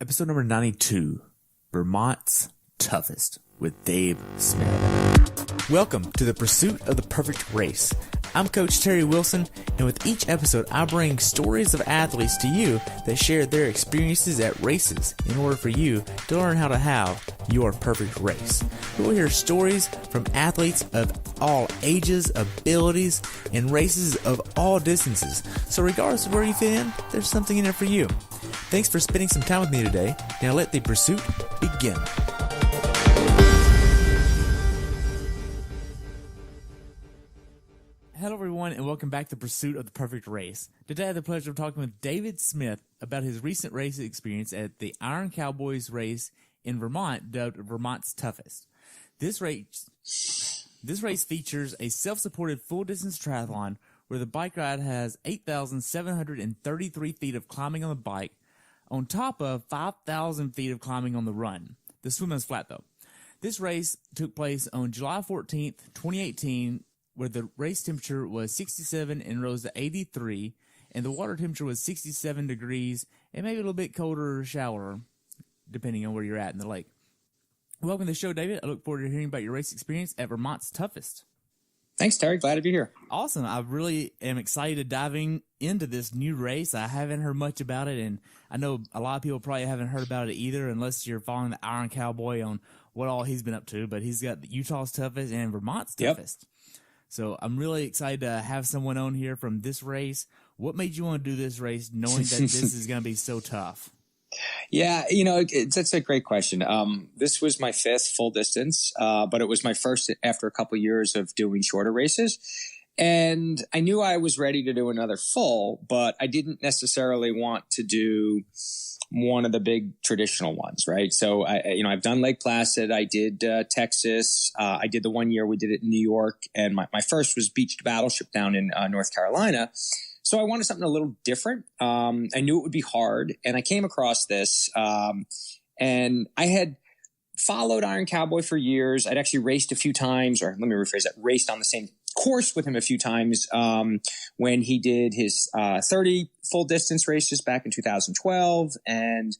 Episode number 92, Vermont's Toughest with Dave Smith. Welcome to the pursuit of the perfect race. I'm Coach Terry Wilson, and with each episode, I bring stories of athletes to you that share their experiences at races in order for you to learn how to have your perfect race. We'll hear stories from athletes of all ages, abilities, and races of all distances. So regardless of where you fit in, there's something in there for you. Thanks for spending some time with me today. Now let the pursuit begin. Hello everyone and welcome back to Pursuit of the Perfect Race. Today I have the pleasure of talking with David Smith about his recent race experience at the Iron Cowboys race in Vermont, dubbed Vermont's Toughest. This race features a self-supported full-distance triathlon where the bike ride has 8,733 feet of climbing on the bike, on top of 5,000 feet of climbing on the run. The swim is flat though. This race took place on July 14th, 2018, where the race temperature was 67 and rose to 83, and the water temperature was 67 degrees, and maybe a little bit colder shower, depending on where you're at in the lake. Welcome to the show, David. I look forward to hearing about your race experience at Vermont's Toughest. Thanks, Terry. Glad to be here. Awesome. I really am excited diving into this new race. I haven't heard much about it, and I know a lot of people probably haven't heard about it either unless you're following the Iron Cowboy on what all he's been up to, but he's got Utah's Toughest and Vermont's Toughest. So I'm really excited to have someone on here from this race. What made you want to do this race knowing that this is going to be so tough? Yeah, that's a great question. This was my fifth full distance, but it was my first after a couple years of doing shorter races. And I knew I was ready to do another full, but I didn't necessarily want to do one of the big traditional ones, right? So I've done Lake Placid. I did Texas. I did the 1 year we did it in New York, and my first was Beached Battleship down in North Carolina. So I wanted something a little different. I knew it would be hard, and I came across this, and I had followed Iron Cowboy for years. I'd actually raced a few times, or let me rephrase that, raced on the same course with him a few times when he did his 30 full distance races back in 2012, and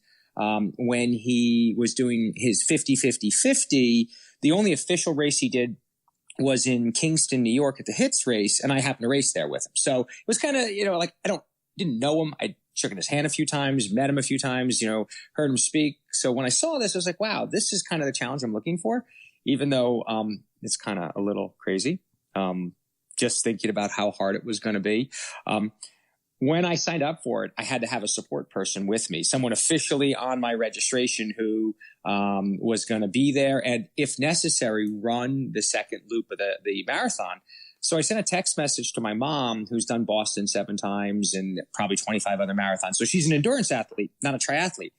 when he was doing his 50-50-50, the only official race he did was in Kingston, New York at the HITS race, and I happened to race there with him. So it was kind of, like didn't know him. I shook his hand a few times, met him a few times, heard him speak. So when I saw this, I was like, wow, this is kind of the challenge I'm looking for, even though it's kind of a little crazy. Just thinking about how hard it was going to be. When I signed up for it, I had to have a support person with me, someone officially on my registration who was going to be there and, if necessary, run the second loop of the marathon. So I sent a text message to my mom, who's done Boston 7 times and probably 25 other marathons. So she's an endurance athlete, not a triathlete.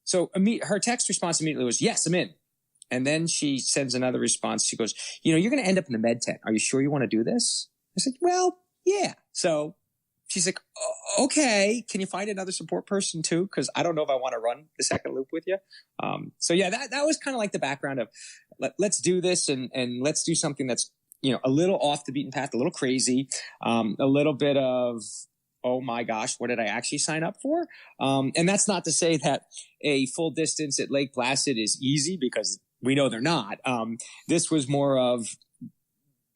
So her text response immediately was, yes, I'm in. And then she sends another response. She goes, you're going to end up in the med tent. Are you sure you want to do this? I said, well, yeah. So she's like, okay, can you find another support person too? Because I don't know if I want to run the second loop with you. So yeah, that was kind of like the background of let's do this and let's do something that's, a little off the beaten path, a little crazy, a little bit of, oh my gosh, what did I actually sign up for? And that's not to say that a full distance at Lake Placid is easy, because we know they're not. This was more of,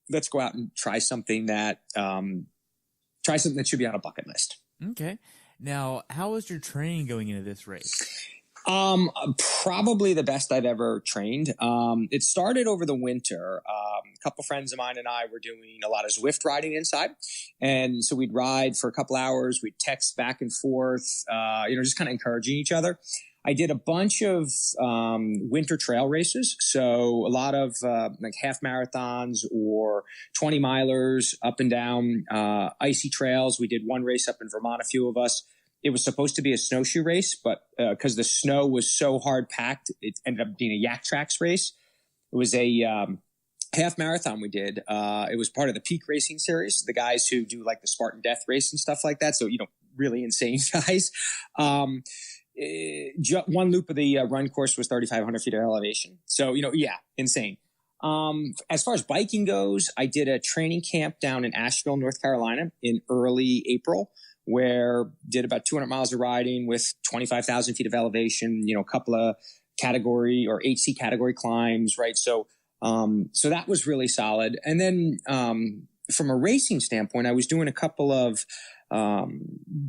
let's go out and try something that should be on a bucket list. Okay. Now, how was your training going into this race? Probably the best I've ever trained. It started over the winter. A couple friends of mine and I were doing a lot of Zwift riding inside. And so we'd ride for a couple hours. We'd text back and forth, just kind of encouraging each other. I did a bunch of winter trail races. So a lot of like half marathons or 20 milers up and down icy trails. We did one race up in Vermont, a few of us. It was supposed to be a snowshoe race, but because the snow was so hard packed, it ended up being a yak tracks race. It was a half marathon we did. It was part of the Peak Racing Series, the guys who do like the Spartan Death Race and stuff like that. So, really insane guys. One loop of the run course was 3,500 feet of elevation. So, insane. As far as biking goes, I did a training camp down in Asheville, North Carolina in early April, where did about 200 miles of riding with 25,000 feet of elevation, a couple of category or HC category climbs, right? So that was really solid. And then from a racing standpoint, I was doing a couple of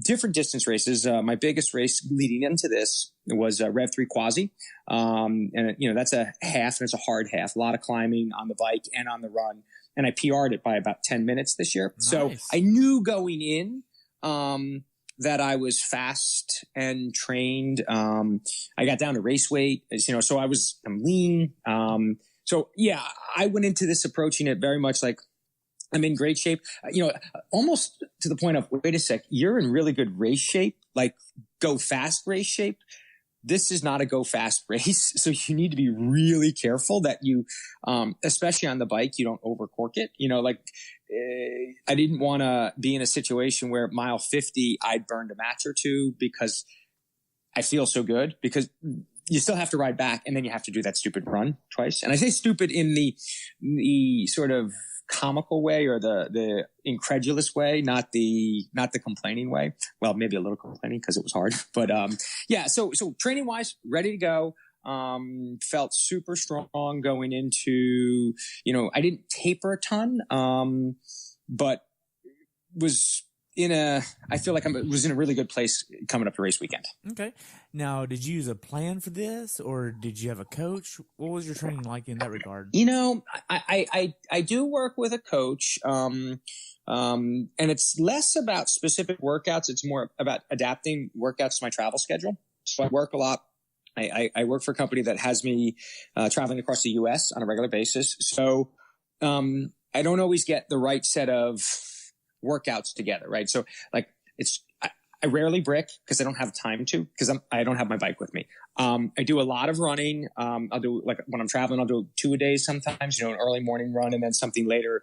different distance races. My biggest race leading into this was Rev 3 Quasi. And that's a half, and it's a hard half, a lot of climbing on the bike and on the run. And I PR'd it by about 10 minutes this year. Nice. So I knew going in, that I was fast and trained. I got down to race weight, so I'm lean. So yeah, I went into this approaching it very much like I'm in great shape, almost to the point of, wait a sec, you're in really good race shape, like go fast race shape. This is not a go fast race. So you need to be really careful that you, especially on the bike, you don't overcork it. I didn't want to be in a situation where at mile 50, I'd burned a match or two because I feel so good, because you still have to ride back and then you have to do that stupid run twice. And I say stupid in the sort of comical way or the incredulous way, not the complaining way. Well, maybe a little complaining because it was hard, but yeah. So training wise, ready to go. Felt super strong going into, I didn't taper a ton, but I feel like I was in a really good place coming up to race weekend. Okay. Now, did you use a plan for this, or did you have a coach? What was your training like in that regard? I do work with a coach, and it's less about specific workouts. It's more about adapting workouts to my travel schedule. So I work a lot. I work for a company that has me traveling across the U.S. on a regular basis. So I don't always get the right set of workouts together, right? So like I rarely brick because I don't have time to, because I don't have my bike with me. I do a lot of running. I'll do, like when I'm traveling, I'll do 2 a day sometimes, an early morning run and then something later,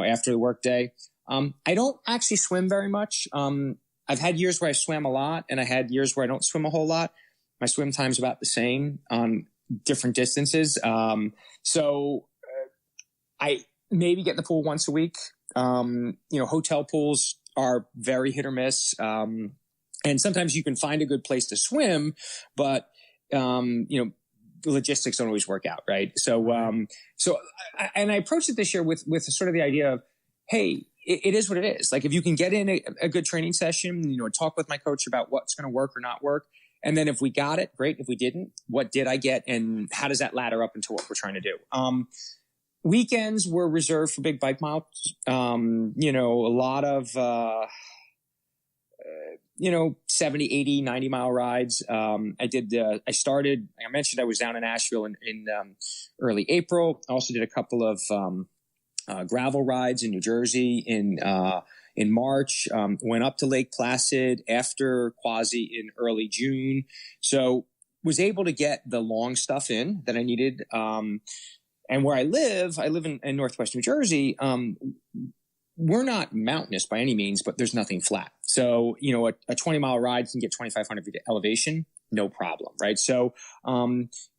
after the work day. I don't actually swim very much. I've had years where I swam a lot and I had years where I don't swim a whole lot. My swim time's about the same on different distances. So I maybe get in the pool once a week. Hotel pools are very hit or miss. And sometimes you can find a good place to swim, but, the logistics don't always work out. Right. So I approached it this year with sort of the idea of, hey, it is what it is. Like if you can get in a good training session, talk with my coach about what's going to work or not work. And then if we got it, great. If we didn't, what did I get? And how does that ladder up into what we're trying to do? Weekends were reserved for big bike miles. A lot of, 70, 80, 90 mile rides. I mentioned I was down in Asheville in early April. I also did a couple of, gravel rides in New Jersey in March, went up to Lake Placid after Quasi in early June. So was able to get the long stuff in that I needed. And where I live in Northwest New Jersey. We're not mountainous by any means, but there's nothing flat. So, a 20-mile ride can get 2,500 feet elevation, no problem, right? So,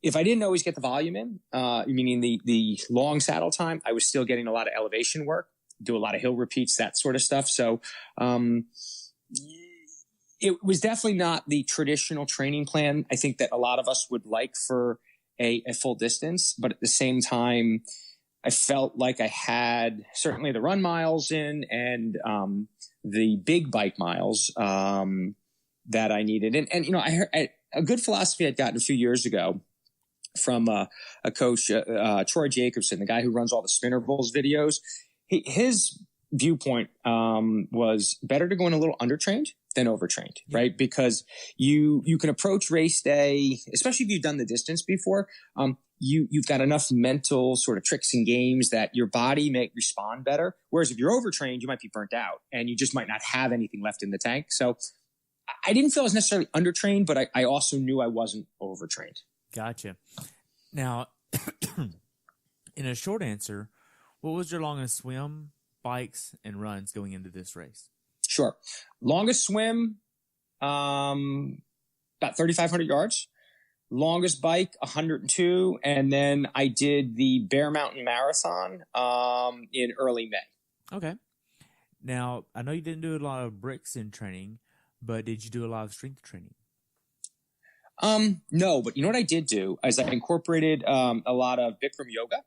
if I didn't always get the volume in, meaning the long saddle time, I was still getting a lot of elevation work, do a lot of hill repeats, that sort of stuff. So, it was definitely not the traditional training plan I think that a lot of us would like for a full distance, but at the same time, I felt like I had certainly the run miles in and the big bike miles that I needed. And I heard a good philosophy I'd gotten a few years ago from a coach, Troy Jacobson, the guy who runs all the Spinner Bulls videos. His viewpoint was better to go in a little undertrained than overtrained, right? Because you can approach race day, especially if you've done the distance before. You've got enough mental sort of tricks and games that your body may respond better. Whereas if you're overtrained, you might be burnt out and you just might not have anything left in the tank. So I didn't feel I was necessarily undertrained, but I also knew I wasn't overtrained. Gotcha. Now, in a short answer, what was your longest swim, bikes, and runs going into this race? Sure. Longest swim, about 3,500 yards. Longest bike, 102. And then I did the Bear Mountain Marathon in early May. Okay. Now, I know you didn't do a lot of bricks in training, but did you do a lot of strength training? No, but you know what I did do is I incorporated a lot of Bikram yoga.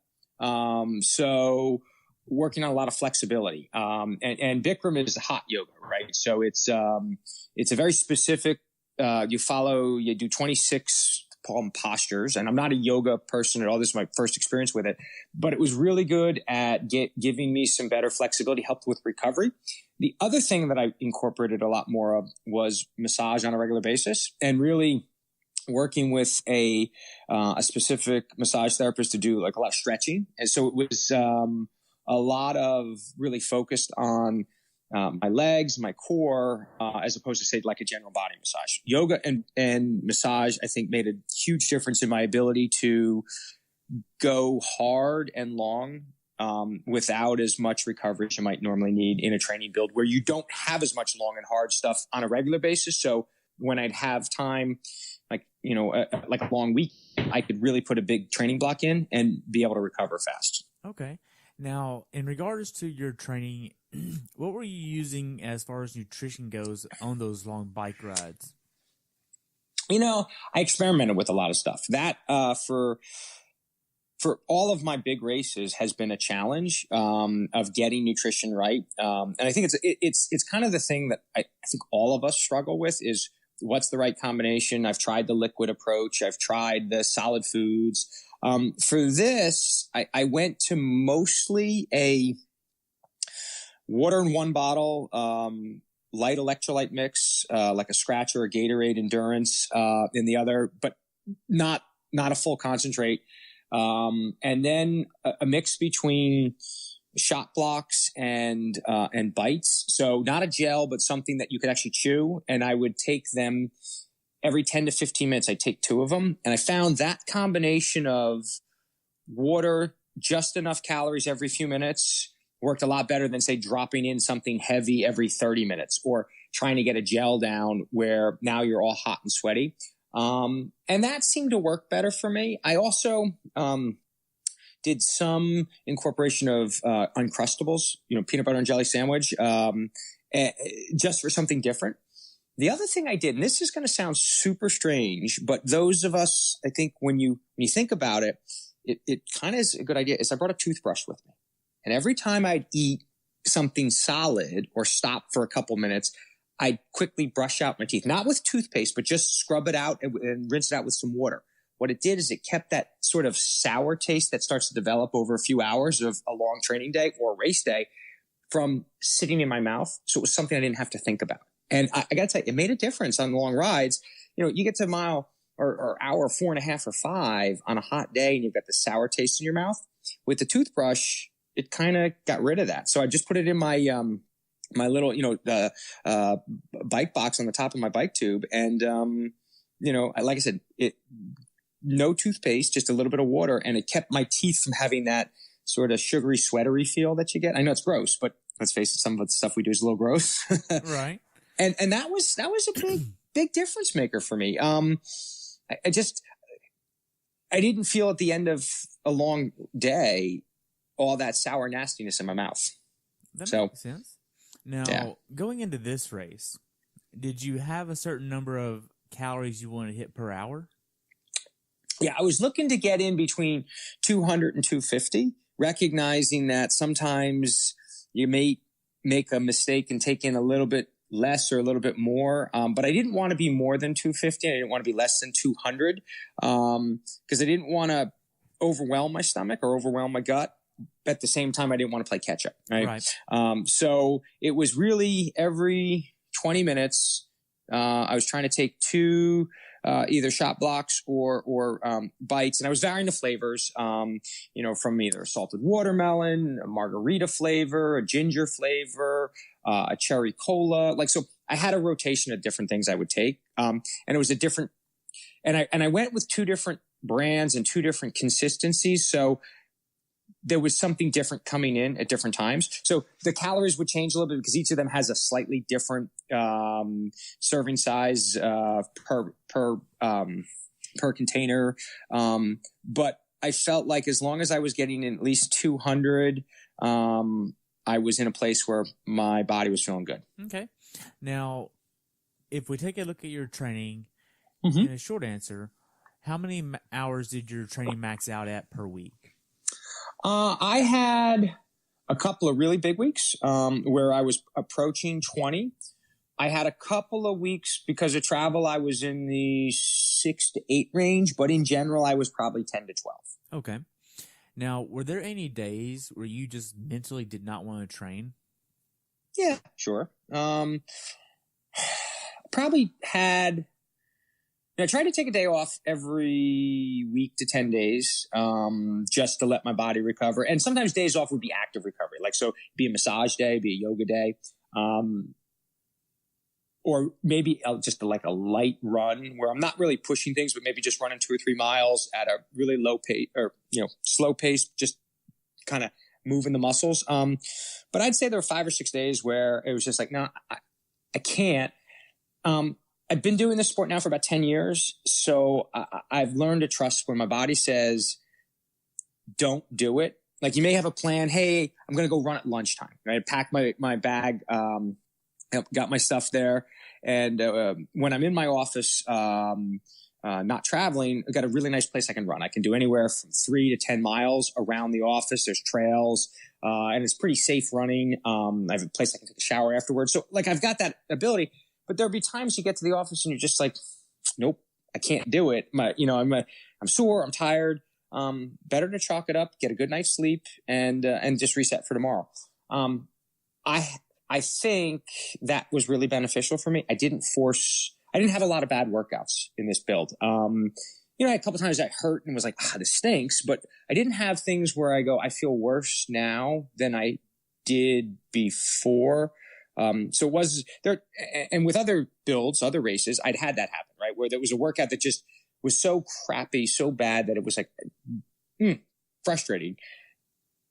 So working on a lot of flexibility. And Bikram is hot yoga, right? So it's a very specific. You do 26 palm postures, and I'm not a yoga person at all. This is my first experience with it, but it was really good at giving me some better flexibility, helped with recovery. The other thing that I incorporated a lot more of was massage on a regular basis, and really working with a specific massage therapist to do like a lot of stretching. And so it was a lot of really focused on my legs, my core, as opposed to say like a general body massage. Yoga and massage, I think, made a huge difference in my ability to go hard and long without as much recovery as you might normally need in a training build where you don't have as much long and hard stuff on a regular basis. So when I'd have time, like a long week, I could really put a big training block in and be able to recover fast. Okay. Now, in regards to your training, what were you using as far as nutrition goes on those long bike rides? I experimented with a lot of stuff. That for all of my big races has been a challenge of getting nutrition right. And I think it's kind of the thing that I think all of us struggle with is what's the right combination. I've tried the liquid approach. I've tried the solid foods. For this, I went to mostly a water in one bottle, light electrolyte mix, like a Scratch or a Gatorade Endurance in the other, but not a full concentrate. And then a mix between shot blocks and bites. So not a gel, but something that you could actually chew. And I would take them every 10 to 15 minutes. I'd take 2 of them. And I found that combination of water, just enough calories every few minutes, worked a lot better than, say, dropping in something heavy every 30 minutes or trying to get a gel down where now you're all hot and sweaty. And that seemed to work better for me. I also did some incorporation of Uncrustables, peanut butter and jelly sandwich, just for something different. The other thing I did, and this is going to sound super strange, but those of us, I think when you think about it, it kind of is a good idea, is I brought a toothbrush with me. And every time I'd eat something solid or stop for a couple minutes, I'd quickly brush out my teeth, not with toothpaste, but just scrub it out and rinse it out with some water. What it did is it kept that sort of sour taste that starts to develop over a few hours of a long training day or race day from sitting in my mouth. So it was something I didn't have to think about. And I got to tell you, it made a difference on the long rides. You get to a mile or hour 4.5 or 5 on a hot day and you've got the sour taste in your mouth. With the toothbrush, it kind of got rid of that. So I just put it in my my little, bike box on the top of my bike tube. And, like I said, no toothpaste, just a little bit of water. And it kept my teeth from having that sort of sugary, sweatery feel that you get. I know it's gross, but let's face it, some of the stuff we do is a little gross. Right. And that was a big difference maker for me. I didn't feel at the end of a long day all that sour nastiness in my mouth. That makes sense. Now, Going into this race, did you have a certain number of calories you wanted to hit per hour? Yeah, I was looking to get in between 200 and 250, recognizing that sometimes you may make a mistake and take in a little bit less or a little bit more. But I didn't want to be more than 250. I didn't want to be less than 200 because I didn't want to overwhelm my stomach or overwhelm my gut. At the same time, I didn't want to play catch up. Right. So it was really every 20 minutes. I was trying to take 2 either shot blocks or bites, and I was varying the flavors. From either a salted watermelon, a margarita flavor, a ginger flavor, a cherry cola. So I had a rotation of different things I would take, and it was a different. And I went with 2 different brands and 2 different consistencies. So there was something different coming in at different times. So the calories would change a little bit because each of them has a slightly different serving size per container. But I felt like as long as I was getting in at least 200, I was in a place where my body was feeling good. Okay. Now, if we take a look at your training, Mm-hmm. in a short answer, how many hours did your training max out at per week? I had a couple of really big weeks where I was approaching 20. I had a couple of weeks because of travel. I was in the 6 to 8 range, but in general, I was probably 10 to 12. Okay. Now, were there any days where you just mentally did not want to train? Yeah, sure. Probably had. I tried to take a day off every week to 10 days just to let my body recover. And sometimes days off would be active recovery. Like, so be a massage day, be a yoga day. Or maybe just like a light run where I'm not really pushing things, but maybe just running 2 or 3 miles at a really low pace or, slow pace, just kind of moving the muscles. But I'd say there were 5 or 6 days where it was just like, no, I can't. I've been doing this sport now for about 10 years. So I've learned to trust when my body says, don't do it. Like, you may have a plan. Hey, I'm going to go run at lunchtime. Right? I pack my bag, got my stuff there. And when I'm in my office, not traveling, I've got a really nice place I can run. I can do anywhere from 3 to 10 miles around the office. There's trails, and it's pretty safe running. I have a place I can take a shower afterwards. So, like, I've got that ability. But there'll be times you get to the office and you're just like, nope, I can't do it. I'm sore, I'm tired. Better to chalk it up, get a good night's sleep, and just reset for tomorrow. I think that was really beneficial for me. I didn't have a lot of bad workouts in this build. A couple times I hurt and was like, this stinks, but I didn't have things where I go, I feel worse now than I did before. So it was there, and with other builds, other races, I'd had that happen, right? Where there was a workout that just was so crappy, so bad that it was like, frustrating.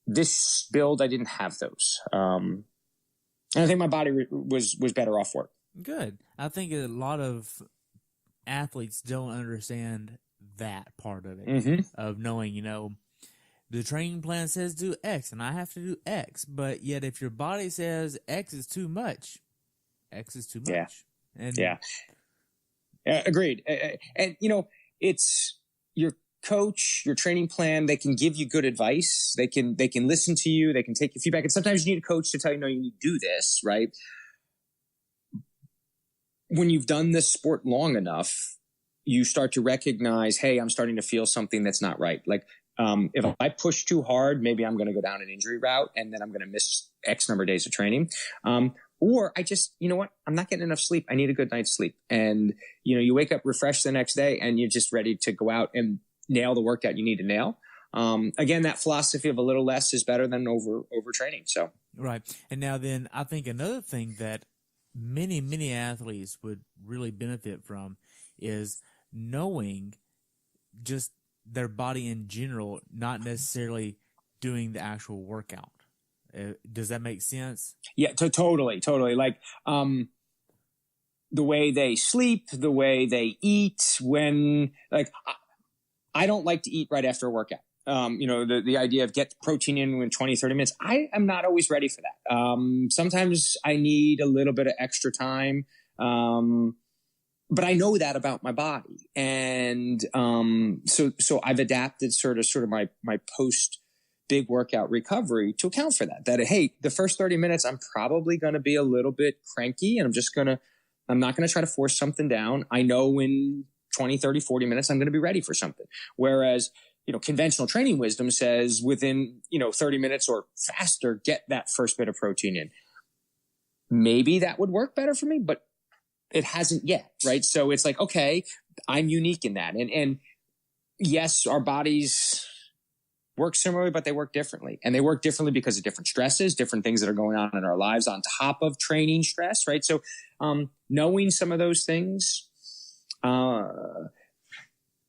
This build, I didn't have those. And I think my body was better off for it. Good. I think a lot of athletes don't understand that part of it, of knowing, the training plan says do X and I have to do X, but yet if your body says X is too much, X is too much. Yeah. And agreed. And it's your coach, your training plan. They can give you good advice. They can listen to you. They can take your feedback. And sometimes you need a coach to tell you, no, you need to do this, right? When you've done this sport long enough, you start to recognize, hey, I'm starting to feel something that's not right. Like, if I push too hard, maybe I'm going to go down an injury route and then I'm going to miss X number of days of training. Or I just, I'm not getting enough sleep. I need a good night's sleep. And, you wake up refreshed the next day and you're just ready to go out and nail the workout you need to nail. Again, that philosophy of a little less is better than overtraining. So. Right. And now then I think another thing that many, many athletes would really benefit from is knowing just their body in general, not necessarily doing the actual workout. Does that make sense? Yeah, totally. Like, the way they sleep, the way they eat I don't like to eat right after a workout. The idea of get protein in 20, 30 minutes. I am not always ready for that. Sometimes I need a little bit of extra time. But I know that about my body. And, so I've adapted sort of my post big workout recovery to account for that, hey, the first 30 minutes, I'm probably going to be a little bit cranky and I'm not going to try to force something down. I know in 20, 30, 40 minutes, I'm going to be ready for something. Whereas, conventional training wisdom says within, 30 minutes or faster, get that first bit of protein in. Maybe that would work better for me, but it hasn't yet, right? So it's like, okay, I'm unique in that. And yes, our bodies work similarly, but they work differently. And they work differently because of different stresses, different things that are going on in our lives on top of training stress, right? So knowing some of those things,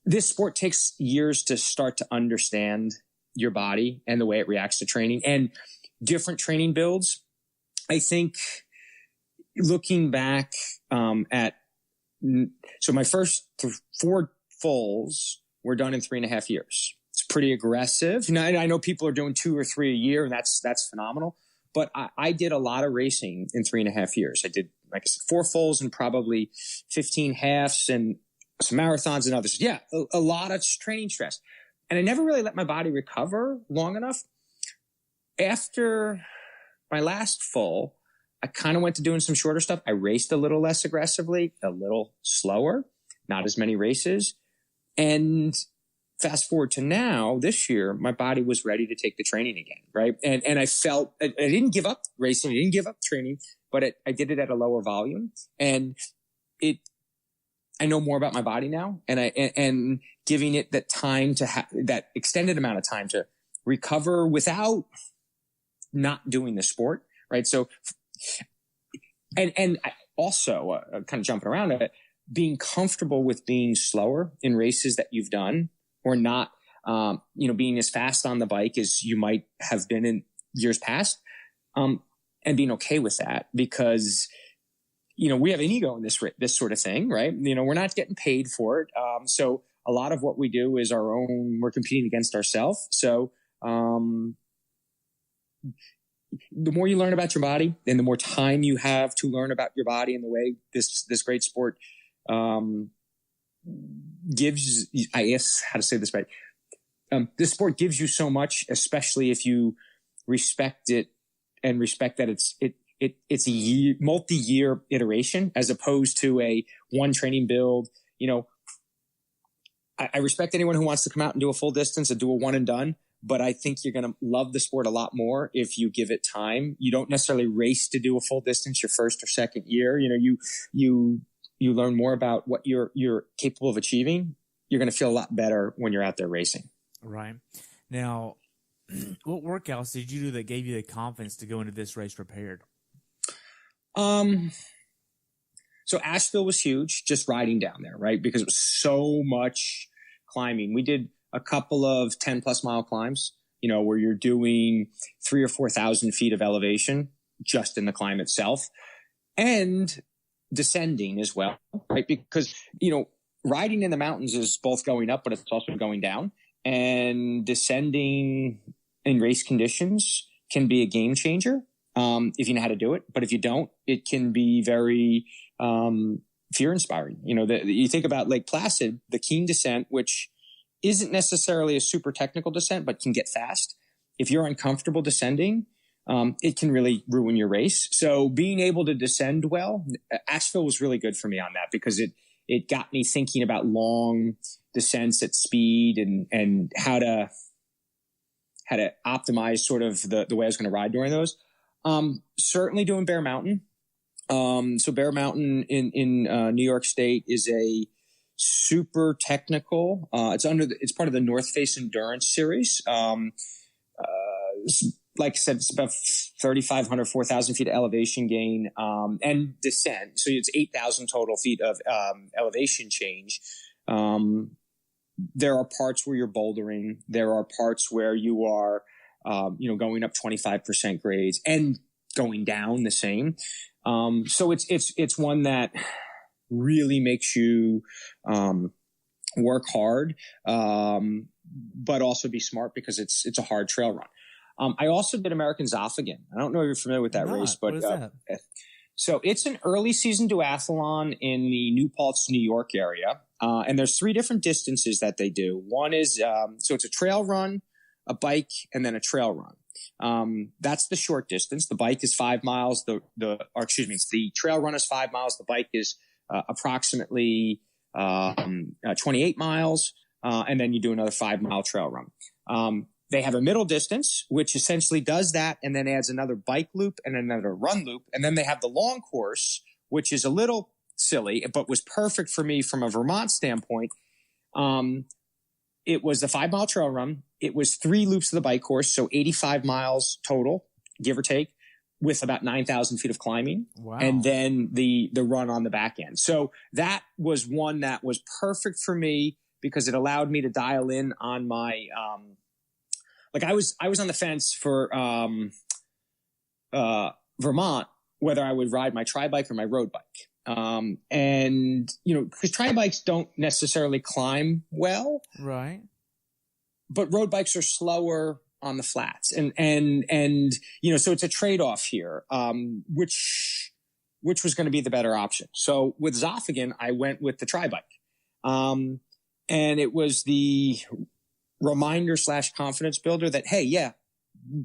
this sport takes years to start to understand your body and the way it reacts to training and different training builds. I think looking back so my first 4 fulls were done in 3.5 years. It's pretty aggressive. I know people are doing 2 or 3 a year, and that's phenomenal. but I did a lot of racing in 3.5 years. I did, like I said, 4 fulls and probably 15 halves and some marathons and others. Yeah, a lot of training stress. And I never really let my body recover long enough. After my last full, I kind of went to doing some shorter stuff. I raced a little less aggressively, a little slower, not as many races. And fast forward to now, this year, my body was ready to take the training again, right? And I felt, I didn't give up racing, I didn't give up training, but I did it at a lower volume. And I know more about my body now, and giving it that time to that extended amount of time to recover without not doing the sport, right? So, and I also kind of jumping around it, being comfortable with being slower in races that you've done, or not, being as fast on the bike as you might have been in years past, and being okay with that, because we have an ego in this sort of thing, right? We're not getting paid for it. So a lot of what we do is our own, we're competing against ourselves. So, the more you learn about your body and the more time you have to learn about your body and the way this great sport, gives, I guess, how to say this right. This sport gives you so much, especially if you respect it and respect that it's a multi-year iteration as opposed to a one training build. I respect anyone who wants to come out and do a full distance and do a one and done, but I think you're going to love the sport a lot more if you give it time. You don't necessarily race to do a full distance your first or second year. You learn more about what you're capable of achieving. You're going to feel a lot better when you're out there racing. Right. Now, what workouts did you do that gave you the confidence to go into this race prepared? So Asheville was huge, just riding down there, right? Because it was so much climbing. We did a couple of 10+ mile climbs, where you're doing 3,000 or 4,000 feet of elevation just in the climb itself, and descending as well, right? Because, riding in the mountains is both going up, but it's also going down, and descending in race conditions can be a game changer. If you know how to do it, but if you don't, it can be very, fear inspiring. You think about Lake Placid, the Keene descent, which isn't necessarily a super technical descent, but can get fast. If you're uncomfortable descending, it can really ruin your race. So being able to descend well, Asheville was really good for me on that, because it got me thinking about long descents at speed and how to optimize sort of the way I was going to ride during those. Certainly doing Bear Mountain. So Bear Mountain in New York State is a super technical. It's part of the North Face Endurance series. Like I said, it's about 3,500, 4,000 feet of elevation gain, and descent. So it's 8,000 total feet of, elevation change. There are parts where you're bouldering. There are parts where you are, going up 25% grades and going down the same. So it's one that really makes you, work hard, but also be smart, because it's a hard trail run. I also did American Zofingen. I don't know if you're familiar with that race, but, what is that? So it's an early season duathlon in the New Paltz, New York area. And there's 3 different distances that they do. One is, so it's a trail run, a bike, and then a trail run. That's the short distance. The bike is 5 miles. The trail run is 5 miles. The bike is, approximately, 28 miles. And then you do another 5-mile trail run. They have a middle distance, which essentially does that and then adds another bike loop and another run loop. And then they have the long course, which is a little silly, but was perfect for me from a Vermont standpoint. It was the 5-mile trail run. It was 3 loops of the bike course, so 85 miles total, give or take, with about 9,000 feet of climbing. Wow. And then the run on the back end. So that was one that was perfect for me, because it allowed me to dial in on my, I was on the fence for Vermont, whether I would ride my tri-bike or my road bike. Because tri-bikes don't necessarily climb well. Right. But road bikes are slower on the flats, and so it's a trade-off here, which was going to be the better option. So with Zofingen, I went with the tri-bike, and it was the reminder / confidence builder that, hey, yeah,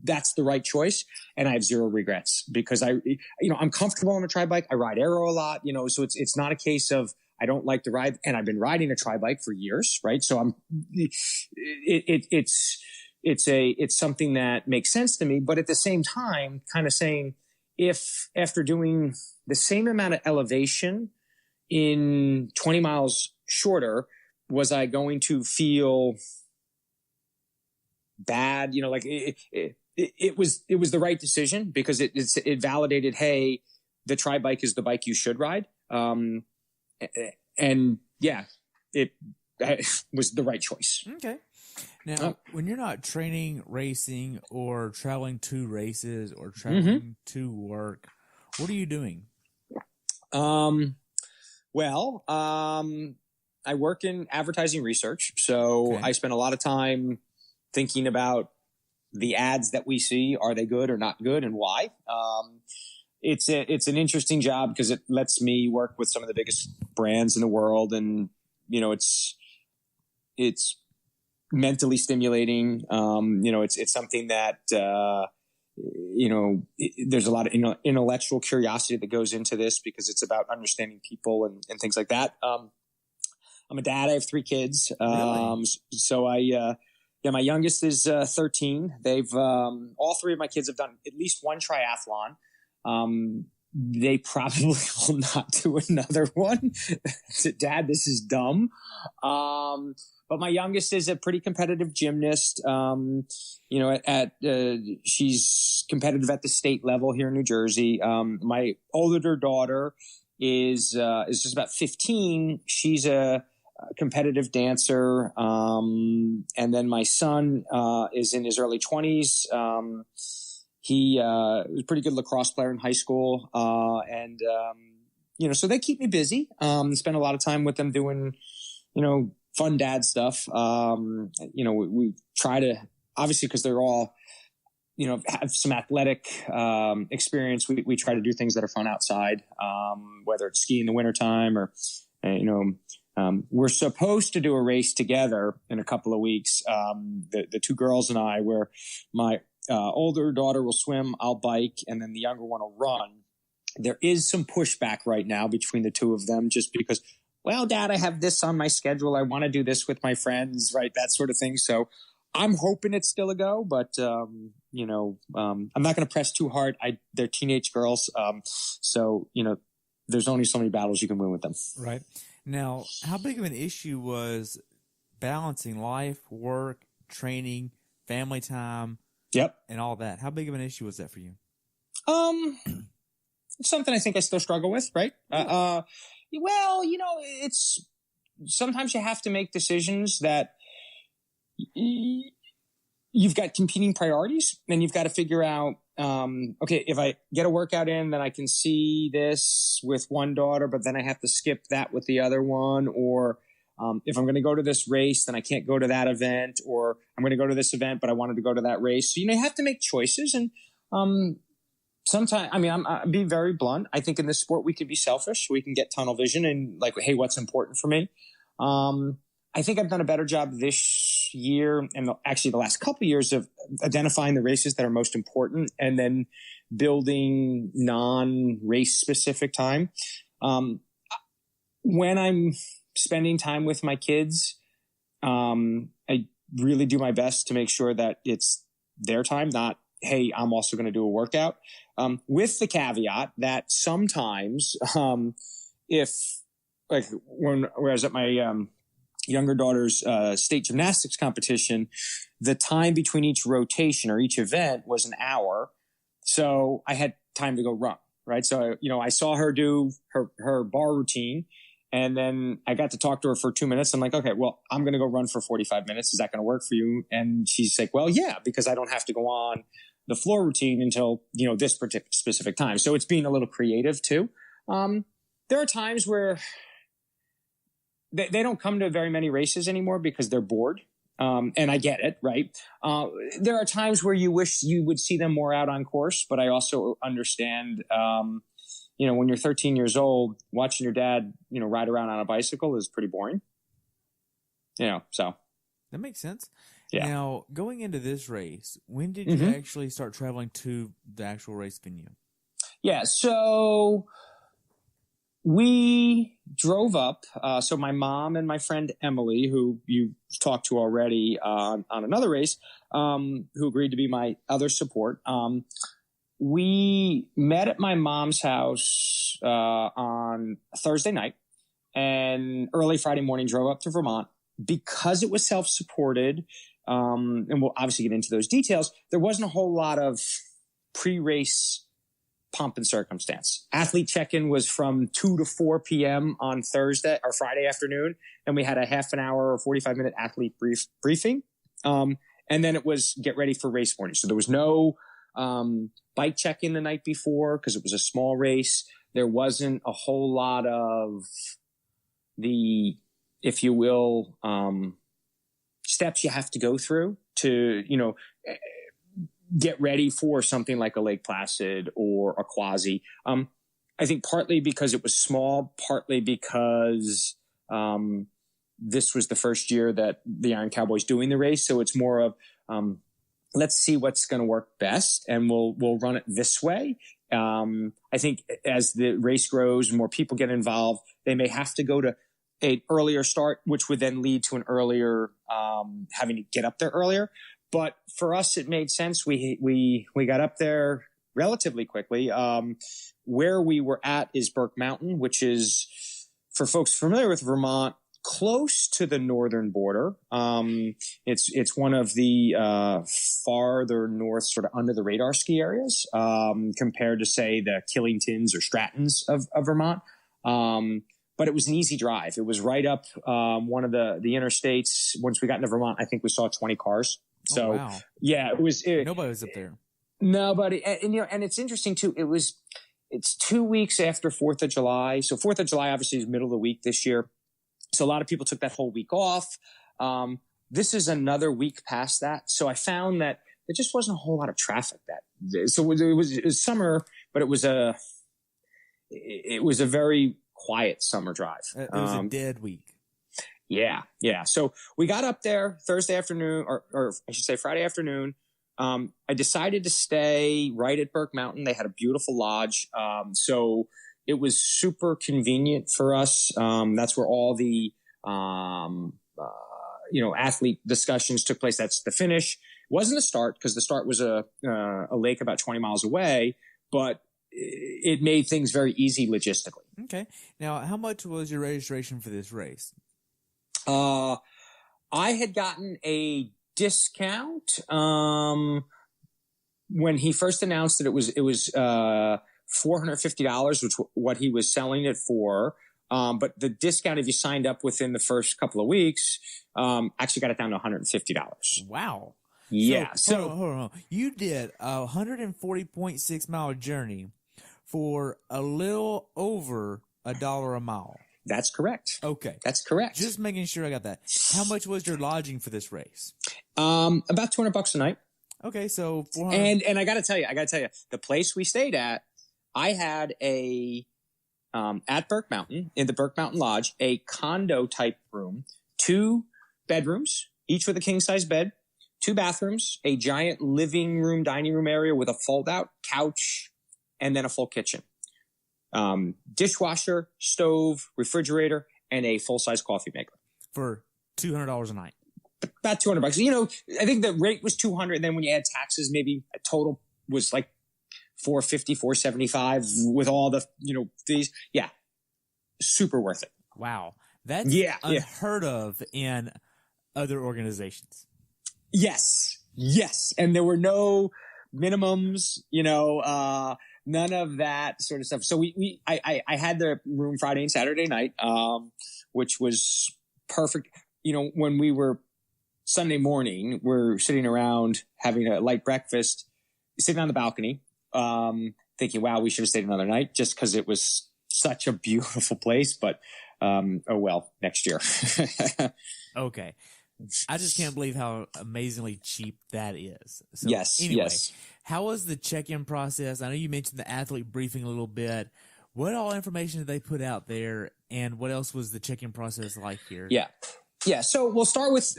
that's the right choice. And I have zero regrets because I'm comfortable on a tri-bike. I ride aero a lot, so it's not a case of I don't like to ride, and I've been riding a tri-bike for years, right? So it's something that makes sense to me, but at the same time, kind of saying, if after doing the same amount of elevation in 20 miles shorter, was I going to feel bad? It was the right decision because it validated, hey, the tri-bike is the bike you should ride. And yeah, it was the right choice. Okay. Now, when you're not training, racing, or traveling to races or traveling to work, what are you doing? I work in advertising research, so I spend a lot of time thinking about the ads that we see. Are they good or not good, and why? It's an interesting job because it lets me work with some of the biggest brands in the world, and it's mentally stimulating. It's something that there's a lot of intellectual curiosity that goes into this because it's about understanding people and things like that. I'm a dad. I have 3 kids. Really? So my youngest is 13. They've all 3 of my kids have done at least one triathlon. They probably will not do another one. Dad, this is dumb. But my youngest is a pretty competitive gymnast. She's competitive at the state level here in New Jersey. My older daughter is just about 15. She's a competitive dancer. And then my son is in his early 20s. He was a pretty good lacrosse player in high school. So they keep me busy. Spend a lot of time with them doing, fun dad stuff. We try to, obviously, because they're all, have some athletic experience. We try to do things that are fun outside, whether it's skiing in the wintertime or, we're supposed to do a race together in a couple of weeks. The 2 girls and I, where my older daughter will swim, I'll bike, and then the younger one will run. There is some pushback right now between the 2 of them just because, well, Dad, I have this on my schedule. I want to do this with my friends, right? That sort of thing. So I'm hoping it's still a go, but, I'm not going to press too hard. They're teenage girls. There's only so many battles you can win with them. Right. Now, how big of an issue was balancing life, work, training, family time, and all that? How big of an issue was that for you? It's something I think I still struggle with, right? It's sometimes you have to make decisions that you've got competing priorities, and you've got to figure out, okay, if I get a workout in, then I can see this with one daughter, but then I have to skip that with the other one. Or if I'm going to go to this race, then I can't go to that event, or I'm going to go to this event, but I wanted to go to that race. So, you have to make choices. And sometimes, I'll be very blunt. I think in this sport, we can be selfish. We can get tunnel vision and like, hey, what's important for me? I think I've done a better job this year and actually the last couple of years of identifying the races that are most important and then building non-race specific time. When I'm spending time with my kids, I really do my best to make sure that it's their time, not, hey, I'm also going to do a workout. With the caveat that sometimes, if like when I was at my, younger daughter's state gymnastics competition, the time between each rotation or each event was an hour. So I had time to go run, right? So, I saw her do her bar routine, and then I got to talk to her for 2 minutes. I'm like, okay, well, I'm going to go run for 45 minutes. Is that going to work for you? And she's like, well, yeah, because I don't have to go on the floor routine until, this particular specific time. So it's being a little creative too. There are times where they don't come to very many races anymore because they're bored. And I get it, right? There are times where you wish you would see them more out on course, but I also understand, when you're 13 years old, watching your dad, ride around on a bicycle is pretty boring. So. That makes sense. Yeah. Now, going into this race, when did Mm-hmm. you actually start traveling to the actual race venue? Yeah, so we drove up. So my mom and my friend Emily, who you talked to already on another race, who agreed to be my other support, we met at my mom's house on Thursday night, and early Friday morning drove up to Vermont. Because it was self-supported, and we'll obviously get into those details, there wasn't a whole lot of pre-race pomp and circumstance. Athlete check-in was from 2 to 4 p.m. on Thursday or Friday afternoon, and we had a half an hour or 45-minute athlete briefing. And then it was get ready for race morning. So there was no bike check-in the night before because it was a small race. There wasn't a whole lot of the, if you will, steps you have to go through to, get ready for something like a Lake Placid or a Quasi. I think partly because it was small, partly because this was the first year that the Iron Cowboy's doing the race. So it's more of, let's see what's going to work best, and we'll run it this way. I think as the race grows, more people get involved, they may have to go to an earlier start, which would then lead to an earlier, having to get up there earlier. But for us, it made sense. We got up there relatively quickly. Where we were at is Burke Mountain, which is, for folks familiar with Vermont, close to the northern border. It's one of the farther north, sort of under the radar ski areas, compared to, say, the Killingtons or Strattons of Vermont. But it was an easy drive. It was right up one of the interstates. Once we got into Vermont, I think we saw 20 cars. So, wow. Yeah, it was. Nobody was up there. Nobody. And it's interesting, too. It's 2 weeks after 4th of July. So 4th of July, obviously, is middle of the week this year. So a lot of people took that whole week off. This is another week past that. So I found that there just wasn't a whole lot of traffic that. So it was summer, but it was a very quiet summer drive. It was a dead week. Yeah. So we got up there Thursday afternoon, or I should say Friday afternoon. I decided to stay right at Burke Mountain. They had a beautiful lodge. So it was super convenient for us. That's where all the, athlete discussions took place. That's the finish. It wasn't a start because the start was a lake about 20 miles away, but it made things very easy logistically. Okay. Now, how much was your registration for this race? I had gotten a discount when he first announced that it was $450, which what he was selling it for. But the discount, if you signed up within the first couple of weeks, actually got it down to $150. Wow. Yeah. So hold on. You did a 140.6 mile journey for a little over $1 a mile. That's correct. Okay. That's correct. Just making sure I got that. How much was your lodging for this race? About $200 a night. Okay, so $400. And I gotta tell you, the place we stayed at, I had at Burke Mountain, in the Burke Mountain Lodge, a condo type room, 2 bedrooms, each with a king size bed, 2 bathrooms, a giant living room, dining room area with a fold out couch, and then a full kitchen. Dishwasher, stove, refrigerator, and a full-size coffee maker. For $200 a night. About $200. I think the rate was $200, and then when you add taxes, maybe a total was like $450, $475 with all the, fees. Yeah. Super worth it. Wow. That's unheard of in other organizations. Yes. And there were no minimums, none of that sort of stuff. So I had the room Friday and Saturday night, which was perfect. When we were Sunday morning, we're sitting around having a light breakfast, sitting on the balcony, thinking, wow, we should have stayed another night just because it was such a beautiful place. But, oh well, next year. Okay. I just can't believe how amazingly cheap that is. So Yes. anyway, Yes. how was the check-in process? I know you mentioned the athlete briefing a little bit. What all information did they put out there, and what else was the check-in process like here? Yeah. Yeah. So we'll start with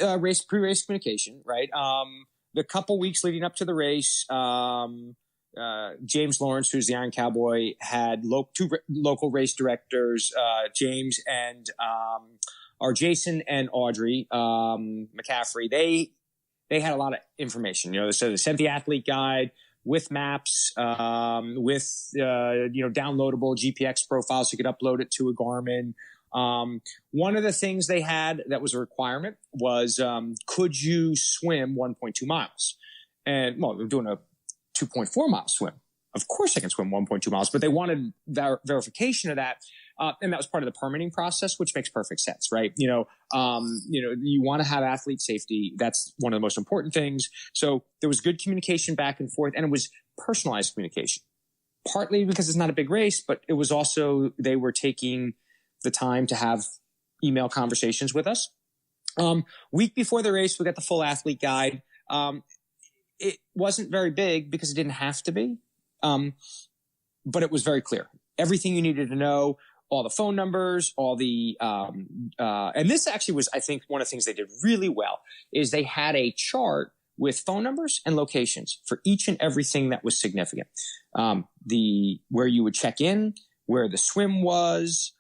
pre-race communication, right? The couple weeks leading up to the race, James Lawrence, who's the Iron Cowboy, had two local race directors, James and Jason and Audrey McCaffrey. They had a lot of information. So they sent the athlete guide with maps, with downloadable GPX profiles, so you could upload it to a Garmin. One of the things they had that was a requirement was, could you swim 1.2 miles? And well, we're doing a 2.4 mile swim. Of course I can swim 1.2 miles, but they wanted verification of that. And that was part of the permitting process, which makes perfect sense, right? You want to have athlete safety. That's one of the most important things. So there was good communication back and forth, and it was personalized communication, partly because it's not a big race, but it was also, they were taking the time to have email conversations with us. Week before the race, we got the full athlete guide. It wasn't very big because it didn't have to be, but it was very clear. Everything you needed to know, all the phone numbers, all the and this actually was, I think, one of the things they did really well is they had a chart with phone numbers and locations for each and everything that was significant. Where you would check in, where the swim was,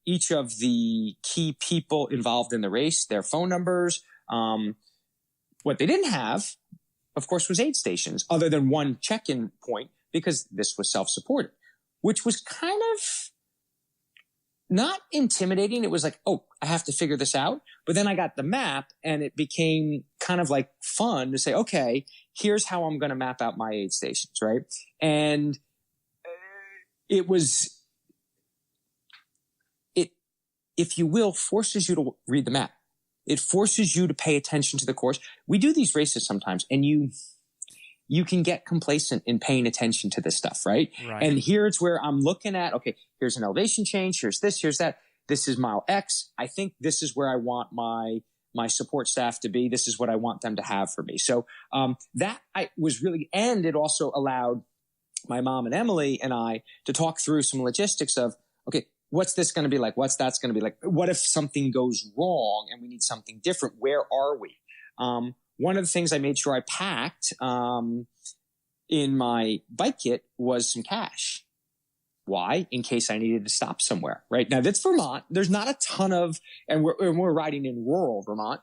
each of the key people involved in the race, their phone numbers. What they didn't have, of course, was aid stations, other than one check-in point, because this was self-supported, which was kind of not intimidating. It was like, oh, I have to figure this out. But then I got the map, and it became kind of like fun to say, okay, here's how I'm going to map out my aid stations, right? And it was, if you will, forces you to read the map. It forces you to pay attention to the course. We do these races sometimes, and you can get complacent in paying attention to this stuff, right? And here it's where I'm looking at, okay, here's an elevation change, here's this, here's that. This is mile X. I think this is where I want my support staff to be. This is what I want them to have for me. So that was really, and it also allowed my mom and Emily and I to talk through some logistics of, okay, what's this going to be like? What's that's going to be like? What if something goes wrong and we need something different? Where are we? One of the things I made sure I packed in my bike kit was some cash. Why? In case I needed to stop somewhere, right? Now, that's Vermont. There's not a ton of, and we're riding in rural Vermont.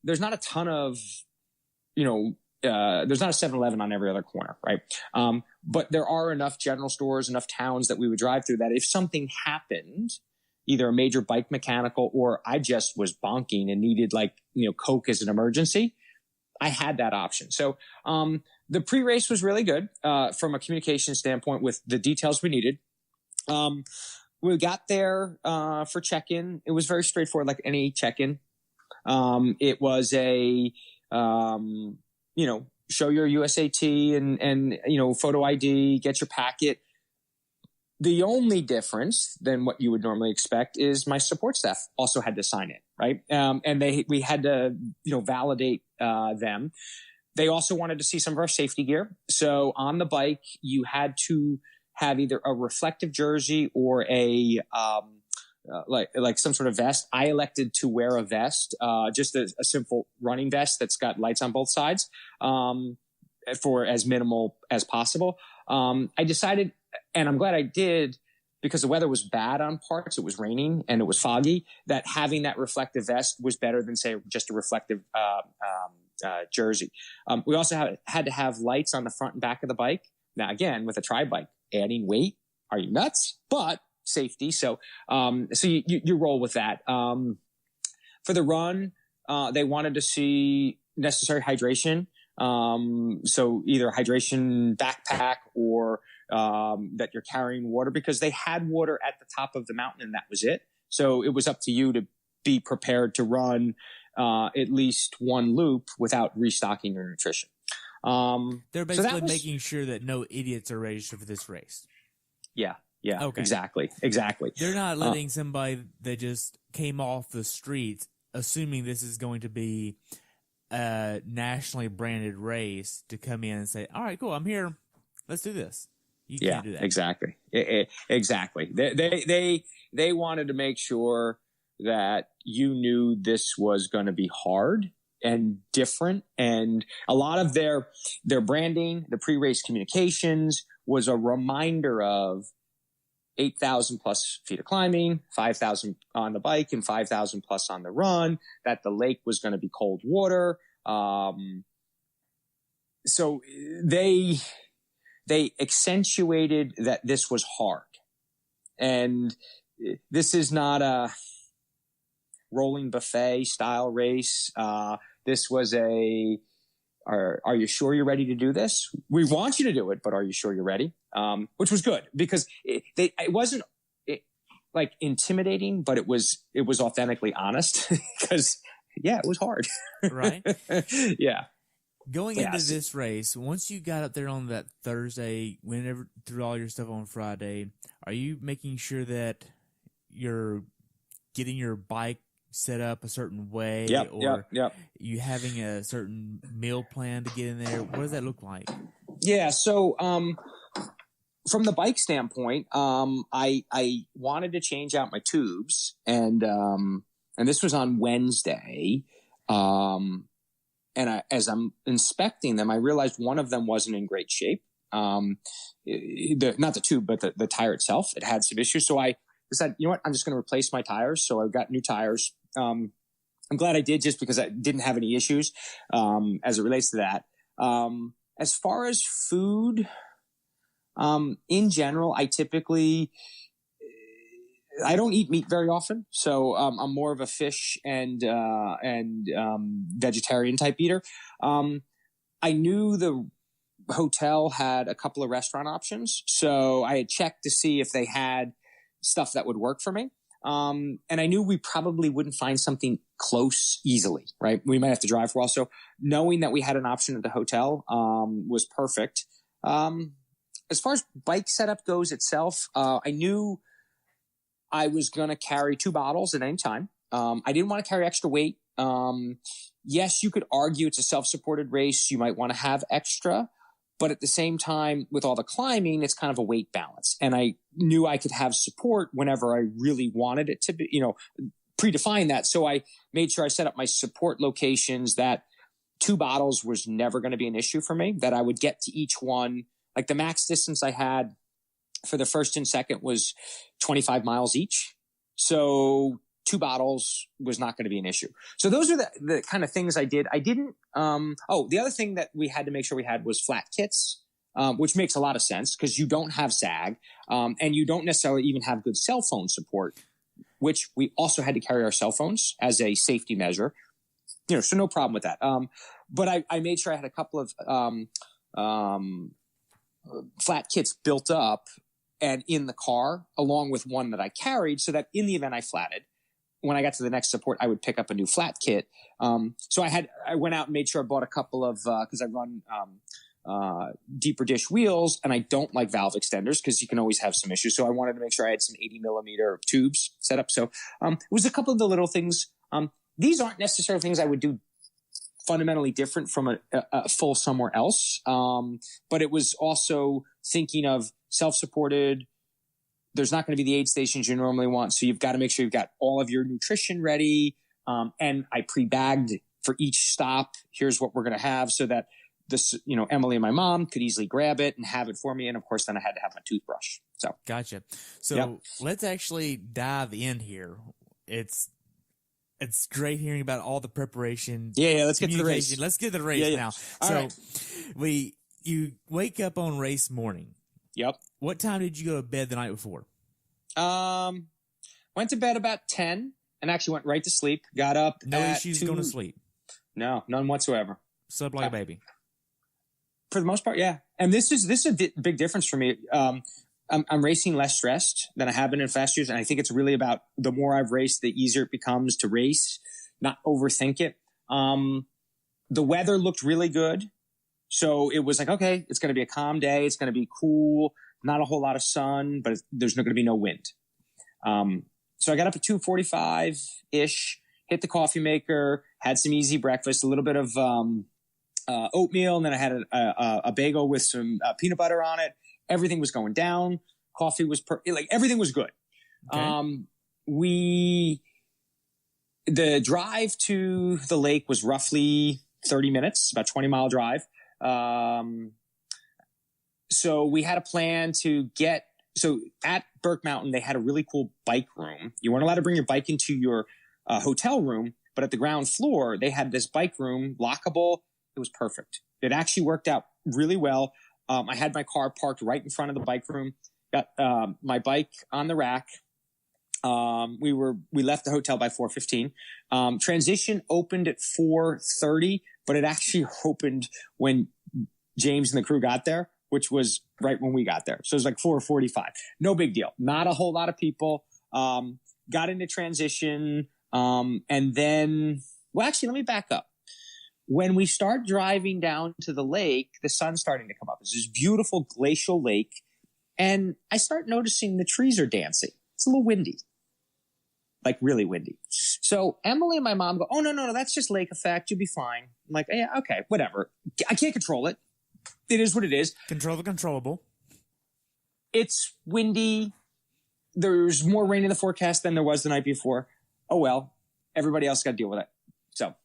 There's not a ton of, there's not a 7-Eleven on every other corner, right? But there are enough general stores, enough towns that we would drive through that if something happened, either a major bike mechanical or I just was bonking and needed Coke as an emergency, I had that option. So the pre-race was really good from a communication standpoint with the details we needed. We got there for check-in. It was very straightforward, like any check-in. It was a show your USAT and photo ID, get your packet. The only difference than what you would normally expect is my support staff also had to sign it, right? And we had to, validate them. They also wanted to see some of our safety gear. So on the bike, you had to have either a reflective jersey or a like some sort of vest. I elected to wear a vest, just a simple running vest that's got lights on both sides, for as minimal as possible. I decided, and I'm glad I did, because the weather was bad on parts. It was raining and it was foggy, that having that reflective vest was better than, say, just a reflective jersey. We also had to have lights on the front and back of the bike. Now, again, with a tri-bike, adding weight, are you nuts? But safety. So you roll with that. For the run, they wanted to see necessary hydration. So either hydration backpack or that you're carrying water, because they had water at the top of the mountain and that was it. So it was up to you to be prepared to run at least one loop without restocking your nutrition. They're basically making sure that no idiots are registered for this race. Yeah. Okay. Exactly. They're not letting somebody that just came off the streets assuming this is going to be a nationally branded race, to come in and say, all right, cool, I'm here. Let's do this. You can't do that. Exactly. Exactly. They wanted to make sure that you knew this was going to be hard and different. And a lot of their branding, the pre-race communications, was a reminder of 8,000 plus feet of climbing, 5,000 on the bike, and 5,000 plus on the run, that the lake was going to be cold water. So they accentuated that this was hard. And this is not a rolling buffet style race. This was are you sure you're ready to do this? We want you to do it, but are you sure you're ready? Which was good, because it wasn't like intimidating, but it was authentically honest, because it was hard. Right. Yeah. Going into this race, once you got up there on that Thursday, whenever through all your stuff on Friday, are you making sure that you're getting your bike set up a certain way, or you having a certain meal plan to get in there? What does that look like? Yeah. So, from the bike standpoint, I wanted to change out my tubes, and this was on Wednesday. And as I'm inspecting them, I realized one of them wasn't in great shape. Not the tube, but the tire itself, it had some issues. So I decided, you know what, I'm just going to replace my tires. So I got new tires. I'm glad I did, just because I didn't have any issues as it relates to that. As far as food, in general, I don't eat meat very often, so I'm more of a fish and vegetarian type eater. I knew the hotel had a couple of restaurant options, so I had checked to see if they had stuff that would work for me. And I knew we probably wouldn't find something close easily, right? We might have to drive for a while. So knowing that we had an option at the hotel was perfect. As far as bike setup goes itself, I knew I was going to carry 2 bottles at any time. I didn't want to carry extra weight. Yes, you could argue it's a self-supported race. You might want to have extra, but at the same time, with all the climbing, it's kind of a weight balance. And I knew I could have support whenever I really wanted it to be, predefine that. So I made sure I set up my support locations, that 2 bottles was never going to be an issue for me, that I would get to each one. Like the max distance I had for the first and second was 25 miles each. So 2 bottles was not going to be an issue. So those are the kind of things I did. I didn't, the other thing that we had to make sure we had was flat kits, which makes a lot of sense, because you don't have SAG, and you don't necessarily even have good cell phone support, which we also had to carry our cell phones as a safety measure, so no problem with that. But I made sure I had a couple of, flat kits built up and in the car, along with one that I carried, so that in the event I flatted, when I got to the next support, I would pick up a new flat kit. So I went out and made sure I bought a couple of, because I run deeper dish wheels, and I don't like valve extenders because you can always have some issues. So I wanted to make sure I had some 80 millimeter tubes set up. So it was a couple of the little things. These aren't necessarily things I would do fundamentally different from a full somewhere else. But it was also thinking of self-supported. There's not going to be the aid stations you normally want. So you've got to make sure you've got all of your nutrition ready. And I pre-bagged for each stop. Here's what we're going to have, so that this, Emily and my mom could easily grab it and have it for me. And of course, then I had to have my toothbrush. So gotcha. So Let's actually dive in here. It's great hearing about all the preparation. Yeah. Let's get to the race. Let's get to the race now. All right. You wake up on race morning. Yep. What time did you go to bed the night before? Went to bed about 10 and actually went right to sleep. Got up. No issues going to sleep. No, none whatsoever. Slept like a baby. For the most part, yeah. And this is a big difference for me. I'm racing less stressed than I have been in fast years, and I think it's really about the more I've raced, the easier it becomes to race, not overthink it. The weather looked really good. So it was like, okay, it's going to be a calm day. It's going to be cool. Not a whole lot of sun, but there's not going to be no wind. So I got up at 2:45-ish, hit the coffee maker, had some easy breakfast, a little bit of oatmeal, and then I had a bagel with some peanut butter on it. Everything was going down. Coffee was everything was good. Okay. The drive to the lake was roughly 30 minutes, about 20-mile drive. So we had a plan to so at Burke Mountain, they had a really cool bike room. You weren't allowed to bring your bike into your hotel room, but at the ground floor, they had this bike room, lockable. It was perfect. It actually worked out really well. I had my car parked right in front of the bike room, got my bike on the rack. We left the hotel by 4:15. Transition opened at 4:30, but it actually opened when James and the crew got there, which was right when we got there. So it was like 4:45. No big deal. Not a whole lot of people. Got into transition. And then, well, actually, let me back up. When we start driving down to the lake, the sun's starting to come up. It's this beautiful glacial lake. And I start noticing the trees are dancing. It's a little windy. Like really windy. So Emily and my mom go, oh, no, that's just lake effect. You'll be fine. I'm like, yeah, okay, whatever. I can't control it. It is what it is. Control the controllable. It's windy. There's more rain in the forecast than there was the night before. Oh, well, everybody else got to deal with it. So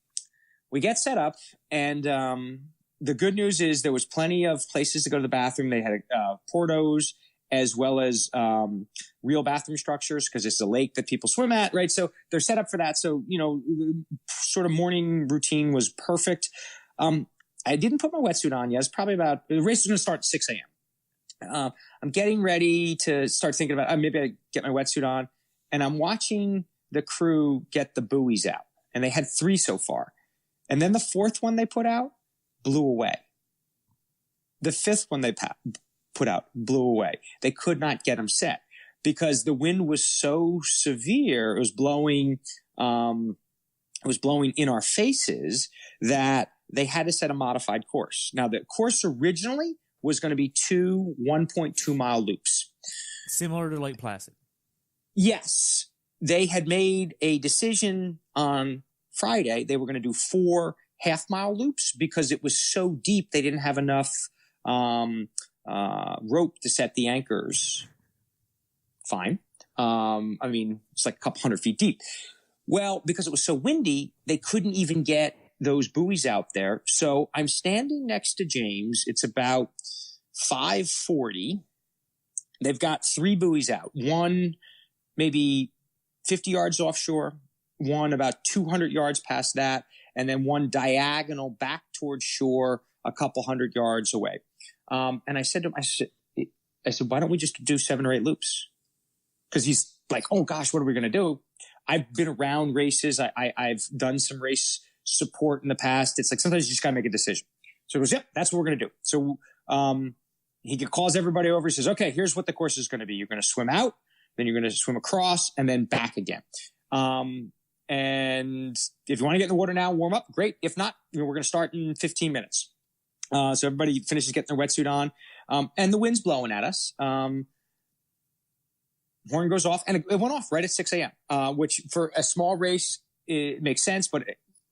we get set up, and the good news is there was plenty of places to go to the bathroom. They had portos as well as real bathroom structures because it's a lake that people swim at, right? So they're set up for that. So, sort of morning routine was perfect. I didn't put my wetsuit on yet. It's probably the race is going to start at 6 a.m. I'm getting ready to start thinking about maybe I get my wetsuit on, and I'm watching the crew get the buoys out, and they had 3 so far. And then the 4th one they put out blew away. The 5th one they put out blew away. They could not get them set because the wind was so severe. It was blowing in our faces that they had to set a modified course. Now, the course originally was going to be 2 1.2-mile loops. Similar to Lake Placid. Yes. They had made a decision on Friday. They were going to do 4 half-mile loops because it was so deep they didn't have enough rope to set the anchors. Fine. It's like a couple hundred feet deep. Well, because it was so windy, they couldn't even get those buoys out there. So I'm standing next to James. It's about 5:40. They've got 3 buoys out. One maybe 50 yards offshore, one about 200 yards past that, and then one diagonal back towards shore a couple hundred yards away. And I said to him, I said, why don't we just do 7 or 8 loops? Because he's like, oh gosh, what are we going to do? I've been around races. I've done some race support in the past. It's like sometimes you just got to make a decision. So he goes, yep, that's what we're going to do. So he calls everybody over. He says, okay, here's what the course is going to be. You're going to swim out, then you're going to swim across, and then back again. And if you want to get in the water now, warm up, great. If not, we're going to start in 15 minutes. So everybody finishes getting their wetsuit on, and the wind's blowing at us. Horn goes off, and it went off right at 6 a.m., which for a small race, it makes sense, but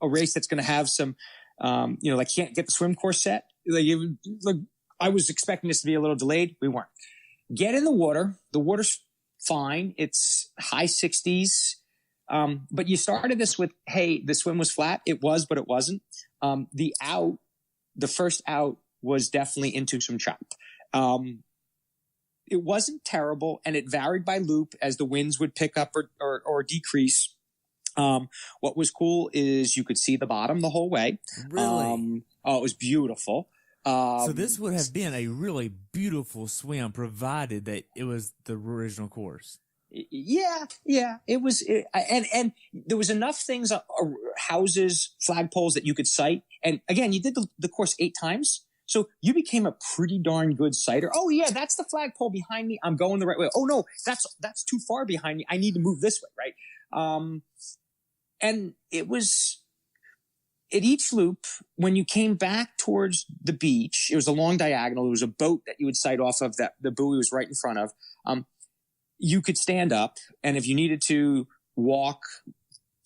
a race that's going to have some, can't get the swim course set. I was expecting this to be a little delayed. We weren't. Get in the water. The water's fine. It's high 60s. But you started this with, hey, the swim was flat. It was, but it wasn't. The first out was definitely into some chop. It wasn't terrible, and it varied by loop as the winds would pick up or decrease. What was cool is you could see the bottom the whole way. Really? It was beautiful. So this would have been a really beautiful swim, provided that it was the original course. Yeah, it was, and there was enough things, houses, flagpoles that you could sight. And again, you did the course 8 times. So you became a pretty darn good sighter. Oh yeah, that's the flagpole behind me. I'm going the right way. Oh no, that's too far behind me. I need to move this way, right? And it was at each loop when you came back towards the beach. It was a long diagonal. There was a boat that you would sight off of that the buoy was right in front of. You could stand up, and if you needed to walk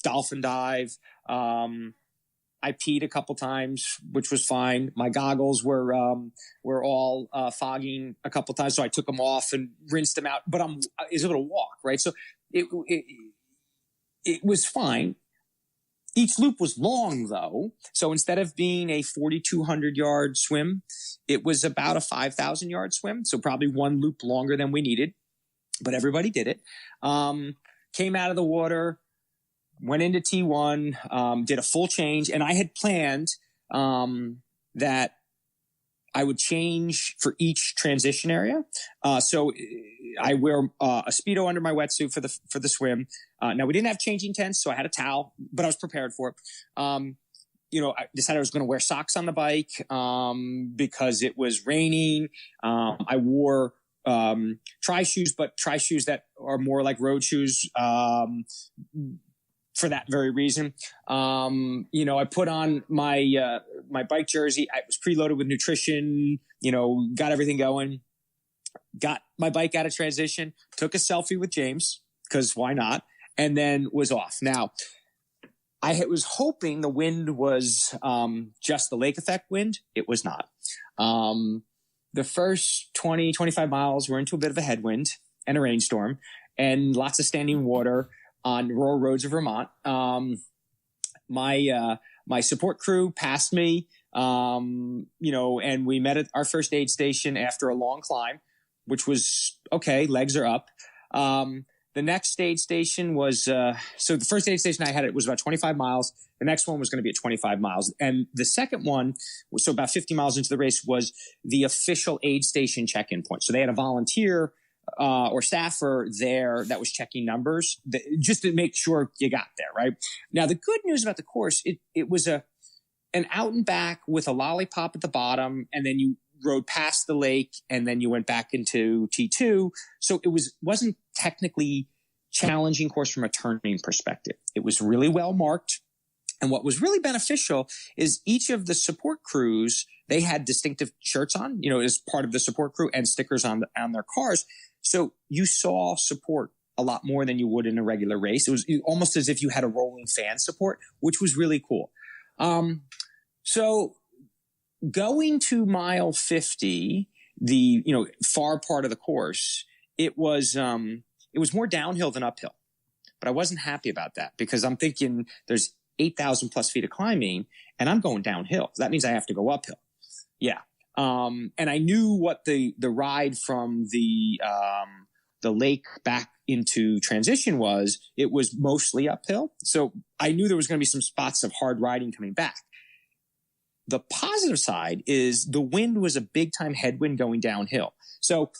dolphin dive. I peed a couple times, which was fine. My goggles were all fogging a couple times, so I took them off and rinsed them out. But I was able to walk, right? So it was fine. Each loop was long, though. So instead of being a 4,200-yard swim, it was about a 5,000-yard swim. So probably one loop longer than we needed. But everybody did it. Came out of the water, went into T1, did a full change. And I had planned that I would change for each transition area. So I wear a Speedo under my wetsuit for the swim. Now, we didn't have changing tents, so I had a towel, but I was prepared for it. I decided I was going to wear socks on the bike because it was raining. I wore tri-shoes, but tri-shoes that are more like road shoes for that very reason. I put on my my bike jersey. I was preloaded with nutrition, got everything going. Got my bike out of transition, took a selfie with James, because why not? And then was off. Now, I was hoping the wind was just the lake effect wind. It was not. The first 20, 25 miles were into a bit of a headwind and a rainstorm and lots of standing water on rural roads of Vermont. My support crew passed me, and we met at our first aid station after a long climb, which was okay. Legs are up. The next aid station was, so the first aid station I had, it was about 25 miles. The next one was going to be at 25 miles. And the second one, so about 50 miles into the race, was the official aid station check-in point. So they had a volunteer or staffer there that was checking numbers just to make sure you got there, right? Now, the good news about the course, it was an out and back with a lollipop at the bottom, and then you rode past the lake, and then you went back into T2. So it wasn't technically challenging course from a turning perspective. It was really well marked. And what was really beneficial is each of the support crews, they had distinctive shirts on, as part of the support crew, and stickers on their cars. So you saw support a lot more than you would in a regular race. It was almost as if you had a rolling fan support, which was really cool. So going to mile 50, the far part of the course, it was more downhill than uphill. But I wasn't happy about that, because I'm thinking there's 8,000 plus feet of climbing and I'm going downhill. That means I have to go uphill. Yeah. And I knew what the ride from the lake back into transition was. It was mostly uphill. So I knew there was going to be some spots of hard riding coming back. The positive side is the wind was a big time headwind going downhill. So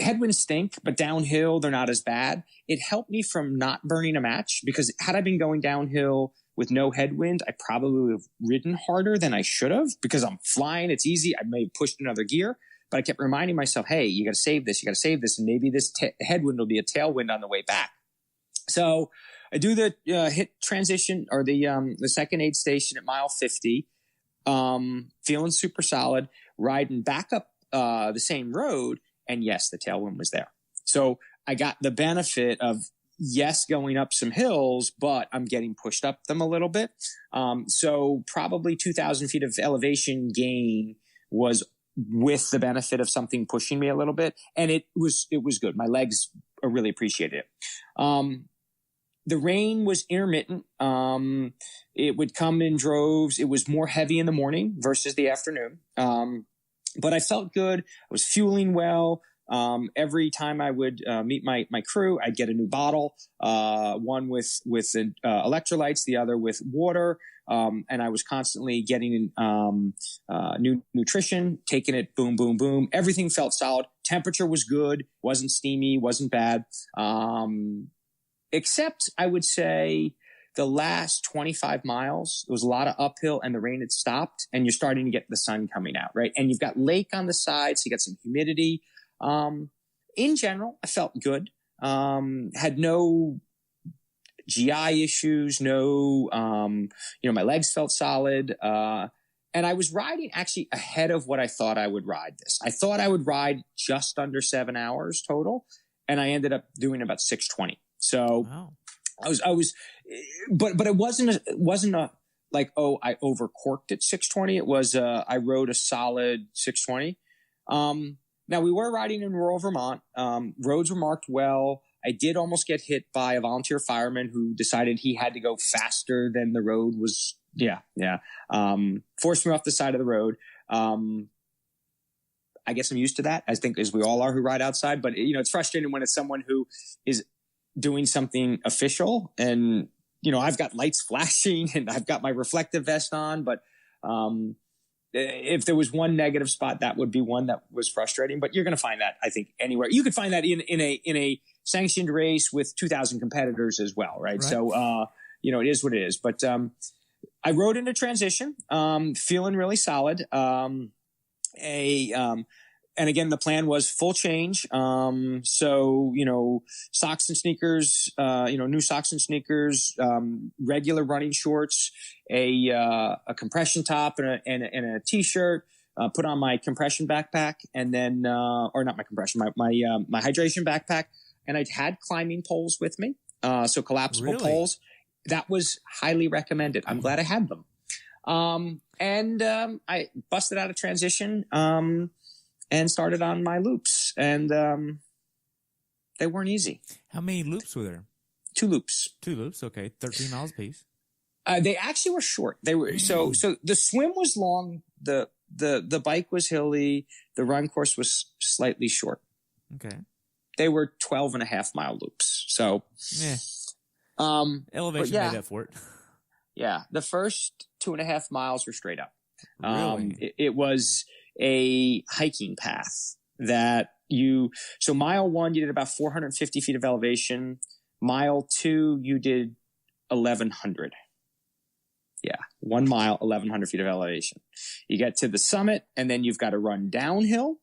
headwinds stink, but downhill, they're not as bad. It helped me from not burning a match, because had I been going downhill with no headwind, I probably would have ridden harder than I should have, because I'm flying. It's easy. I may have pushed another gear, but I kept reminding myself, hey, you got to save this. You got to save this. And maybe this headwind will be a tailwind on the way back. So I do the hit transition, or the second aid station at mile 50. Feeling super solid, riding back up the same road, and yes, the tailwind was there. So I got the benefit of, yes, going up some hills, but I'm getting pushed up them a little bit. So probably 2,000 feet of elevation gain was with the benefit of something pushing me a little bit, and it was good. My legs really appreciated it. The rain was intermittent. It would come in droves. It was more heavy in the morning versus the afternoon. But I felt good. I was fueling well. Every time I would meet my crew, I'd get a new bottle, one with electrolytes, the other with water. And I was constantly getting new nutrition, taking it, boom, boom, boom. Everything felt solid. Temperature was good, wasn't steamy, wasn't bad. Except I would say the last 25 miles, there was a lot of uphill and the rain had stopped, and you're starting to get the sun coming out, right? And you've got lake on the side, so you got some humidity. In general, I felt good. Had no GI issues, my legs felt solid. And I was riding actually ahead of what I thought I would ride this. I thought I would ride just under 7 hours total, and I ended up doing about 6:20. So wow. but it wasn't a like, oh, I overcorked at 620. It was, I rode a solid 620. Now we were riding in rural Vermont. Roads were marked well. I did almost get hit by a volunteer fireman who decided he had to go faster than the road was. Yeah. Forced me off the side of the road. I guess I'm used to that. I think as we all are who ride outside, but it's frustrating when it's someone who is doing something official and, I've got lights flashing and I've got my reflective vest on, but, if there was one negative spot, that would be one that was frustrating, but you're going to find that, I think, anywhere. You could find that in a sanctioned race with 2,000 competitors as well. Right. So, it is what it is, but, I rode into transition, feeling really solid. And again, the plan was full change. So, socks and sneakers, new socks and sneakers, regular running shorts, a compression top and a t-shirt, put on my compression backpack and then, or not my compression, my hydration backpack. And I had climbing poles with me. So collapsible poles. That was highly recommended. I'm glad I had them. And I busted out of transition, and started on my loops, and they weren't easy. How many loops were there? 2 loops. 2 loops. Okay. 13 miles apiece. They actually were short. They were, so the swim was long. The bike was hilly. The run course was slightly short. Okay. They were 12.5-mile loops. So, yeah. Elevation made up for it. Yeah. The first 2.5 miles were straight up. Really? It was a hiking path that so mile 1, you did about 450 feet of elevation. Mile 2, you did 1,100. Yeah. 1 mile, 1,100 feet of elevation. You get to the summit and then you've got to run downhill.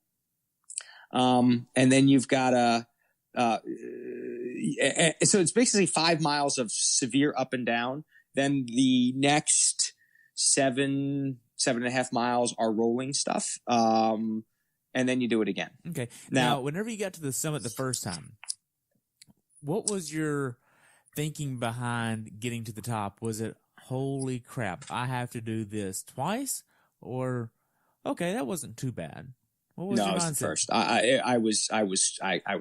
And then you've got so it's basically 5 miles of severe up and down. Then the next 7.5 miles are rolling stuff. And then you do it again. Okay. Now, whenever you got to the summit the first time, what was your thinking behind getting to the top? Was it, holy crap, I have to do this twice? Or, okay, that wasn't too bad. What was your mindset? It was the first. I was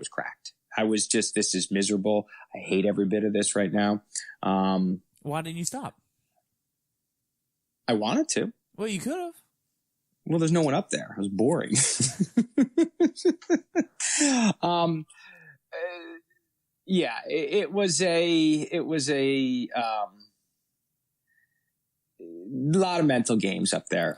cracked. I was just, this is miserable. I hate every bit of this right now. Why didn't you stop? I wanted to. Well, you could have. Well, there's no one up there. It was boring. Yeah, it was a lot of mental games up there.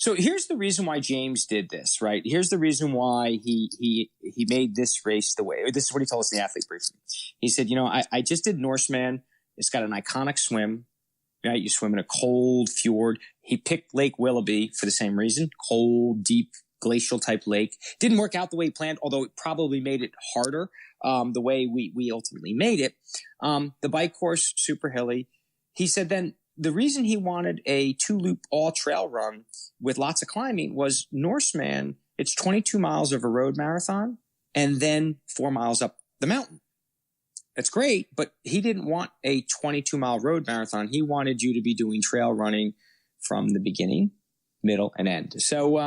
So here's the reason why James did this, right? Here's the reason why he made this race the way. This is what he told us in the athlete briefing. He said, I just did Norseman. It's got an iconic swim. Right? You swim in a cold fjord. He picked Lake Willoughby for the same reason. Cold, deep, glacial type lake. Didn't work out the way he planned, although it probably made it harder the way we ultimately made it. The bike course, super hilly. He said then the reason he wanted a 2-loop all trail run with lots of climbing was Norseman. It's 22 miles of a road marathon and then 4 miles up the mountain. That's great, but he didn't want a 22-mile road marathon. He wanted you to be doing trail running from the beginning, middle, and end. So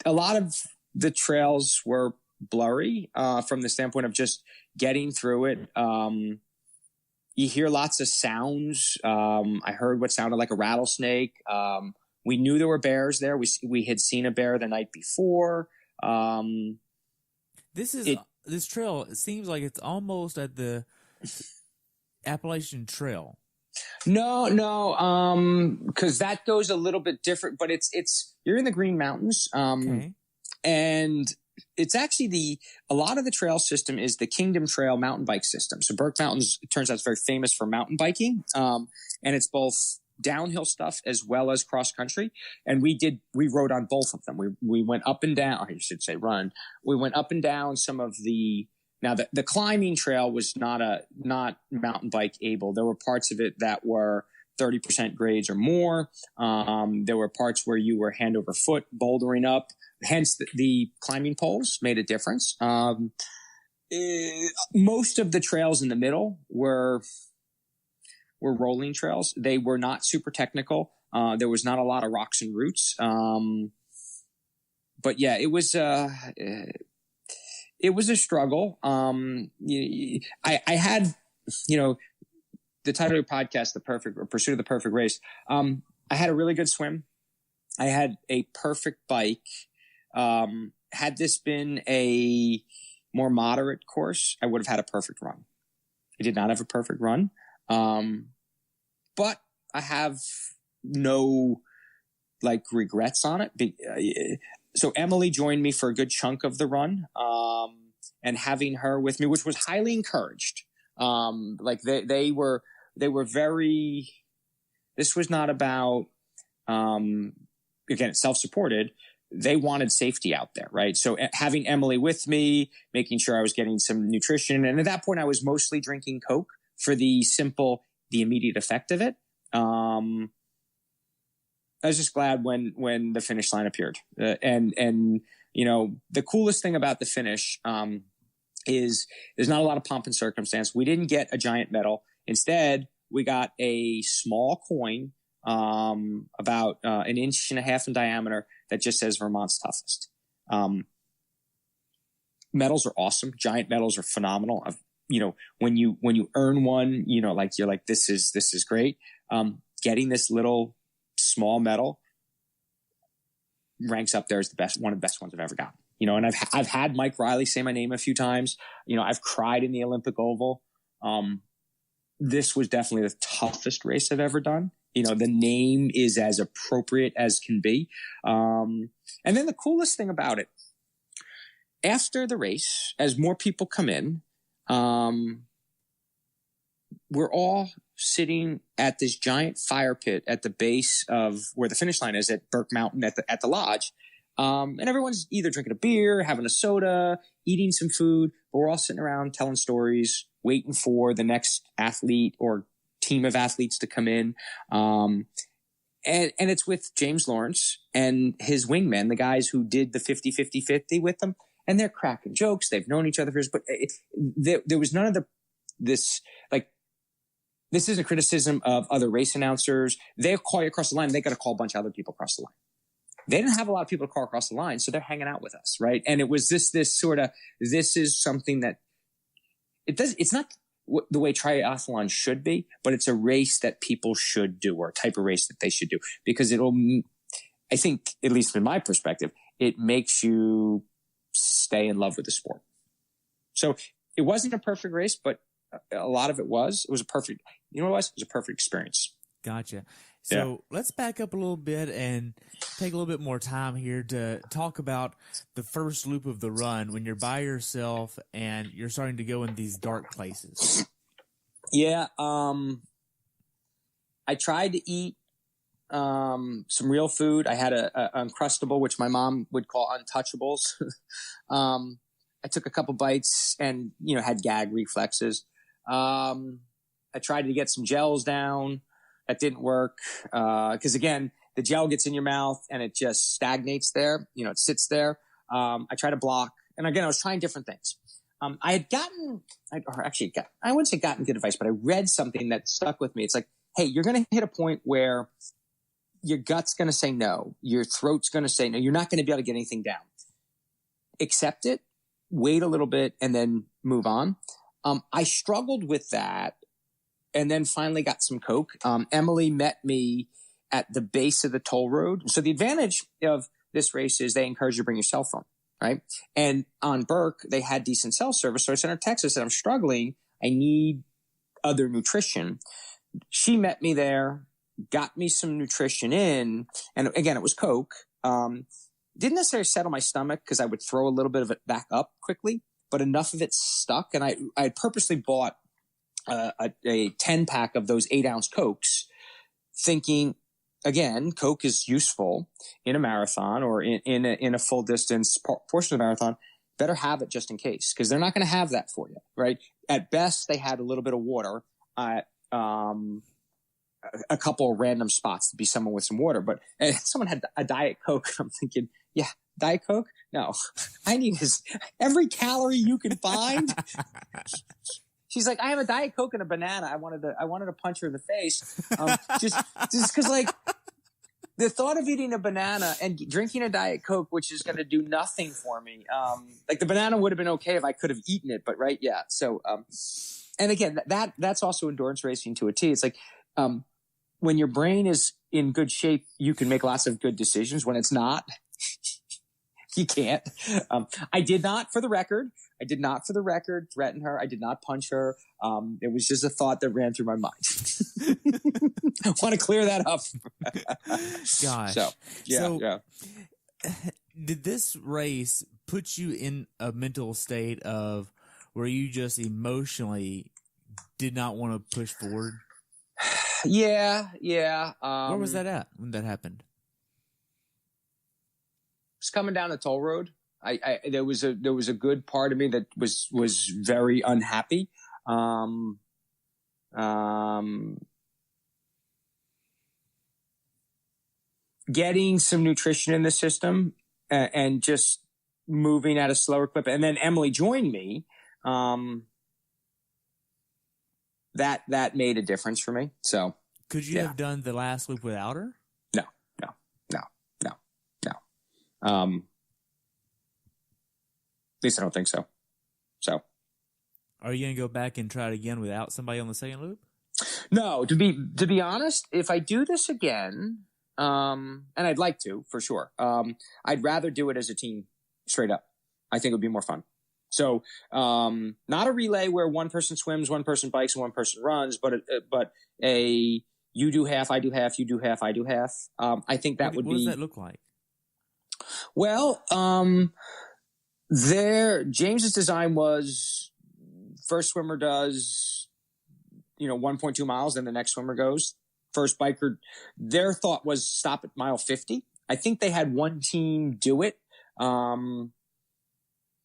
a lot of the trails were blurry from the standpoint of just getting through it. You hear lots of sounds. I heard what sounded like a rattlesnake. We knew there were bears there. We had seen a bear the night before. This trail, it seems like it's almost at the Appalachian Trail. No, because that goes a little bit different, but you're in the Green Mountains. Okay. And it's actually a lot of the trail system is the Kingdom Trail mountain bike system. So Burke Mountains, it turns out, is very famous for mountain biking. And it's both downhill stuff as well as cross country. And we rode on both of them. We went up and down, or you should say run. We went up and down some of the climbing trail was not mountain bike able. There were parts of it that were 30% grades or more. There were parts where you were hand over foot bouldering up. Hence the climbing poles made a difference. Most of the trails in the middle were rolling trails. They were not super technical. There was not a lot of rocks and roots. But yeah, it was a struggle. I had, the title of your podcast, Pursuit of the Perfect Race. I had a really good swim. I had a perfect bike. Had this been a more moderate course, I would have had a perfect run. I did not have a perfect run. But I have no regrets on it. So Emily joined me for a good chunk of the run. And having her with me, which was highly encouraged. They were very, this was not about, again, it's self-supported. They wanted safety out there, right? So having Emily with me, making sure I was getting some nutrition. And at that point, I was mostly drinking Coke for the immediate effect of it. I was just glad when the finish line appeared. And the coolest thing about the finish is there's not a lot of pomp and circumstance. We didn't get a giant medal. Instead, we got a small coin, about an inch and a half in diameter, that just says Vermont's toughest. Medals are awesome. Giant medals are phenomenal. When you earn one, you're like, this is great. Getting this little small medal ranks up there as one of the best ones I've ever gotten. And I've had Mike Riley say my name a few times. I've cried in the Olympic Oval. This was definitely the toughest race I've ever done. The name is as appropriate as can be. And then the coolest thing about it, after the race, as more people come in, we're all sitting at this giant fire pit at the base of where the finish line is at Burke Mountain at the lodge. And everyone's either drinking a beer, having a soda, eating some food, but we're all sitting around telling stories, waiting for the next athlete or team of athletes to come in. And it's with James Lawrence and his wingmen, the guys who did the 50-50-50 with them. And they're cracking jokes. They've known each other for years, but there was none of this isn't criticism of other race announcers. They'll call you across the line. They got to call a bunch of other people across the line. They didn't have a lot of people to call across the line, so they're hanging out with us, right? And it was this is something that it's not the way triathlon should be, but it's a race that people should do, or a type of race that they should do, because I think, at least in my perspective, it makes you stay in love with the sport. So it wasn't a perfect race, but a lot of it was. It was a perfect, it was a perfect experience. Gotcha. So let's back up a little bit and take a little bit more time here to talk about the first loop of the run when you're by yourself and you're starting to go in these dark places. Yeah. I tried to eat some real food. I had a Uncrustable, which my mom would call Untouchables. I took a couple bites and, had gag reflexes. I tried to get some gels down. That didn't work. Cause again, the gel gets in your mouth and it just stagnates there. It sits there. I tried to block. And again, I was trying different things. I had gotten good advice, but I read something that stuck with me. It's like, hey, you're going to hit a point where your gut's going to say no. Your throat's going to say no. You're not going to be able to get anything down. Accept it, wait a little bit, and then move on. I struggled with that and then finally got some Coke. Emily met me at the base of the toll road. So the advantage of this race is they encourage you to bring your cell phone, right? And on Burke, they had decent cell service. So I sent her a text. I said, I'm struggling. I need other nutrition. She met me there, got me some nutrition in. And again, it was Coke. Didn't necessarily settle my stomach because I would throw a little bit of it back up quickly, but enough of it stuck. And I purposely bought a 10-pack of those 8-ounce Cokes, thinking, again, Coke is useful in a marathon or in a full distance portion of the marathon. Better have it just in case, because they're not going to have that for you, right? At best, they had a little bit of water at a couple of random spots to be someone with some water. But someone had a Diet Coke. I'm thinking, yeah, Diet Coke? No, I need every calorie you can find. She's like, I have a Diet Coke and a banana. I wanted to punch her in the face. Just because, like, the thought of eating a banana and drinking a Diet Coke, which is going to do nothing for me. Like, the banana would have been okay if I could have eaten it, but right. Yeah. So, and again, that's also endurance racing to a T. It's like, when your brain is in good shape, you can make lots of good decisions. When it's not, you can't. I did not, for the record, threaten her. I did not punch her. It was just a thought that ran through my mind. I want to clear that up. Gosh. So, yeah. Did this race put you in a mental state of where you just emotionally did not want to push forward? Yeah. Where was that at when that happened? Just coming down the toll road. There was a good part of me that was very unhappy. Getting some nutrition in the system and just moving at a slower clip. And then Emily joined me. That made a difference for me. So could you have done the last loop without her? No. At least I don't think so. So are you going to go back and try it again without somebody on the second loop? No, to be honest, if I do this again, and I'd like to, for sure, I'd rather do it as a team straight up. I think it would be more fun. So, not a relay where one person swims, one person bikes, and one person runs, but a you do half, I do half, you do half, I do half. I think that would be. What does that look like? Well, James's design was first swimmer does, 1.2 miles, then the next swimmer goes. First biker, their thought was stop at mile 50. I think they had one team do it.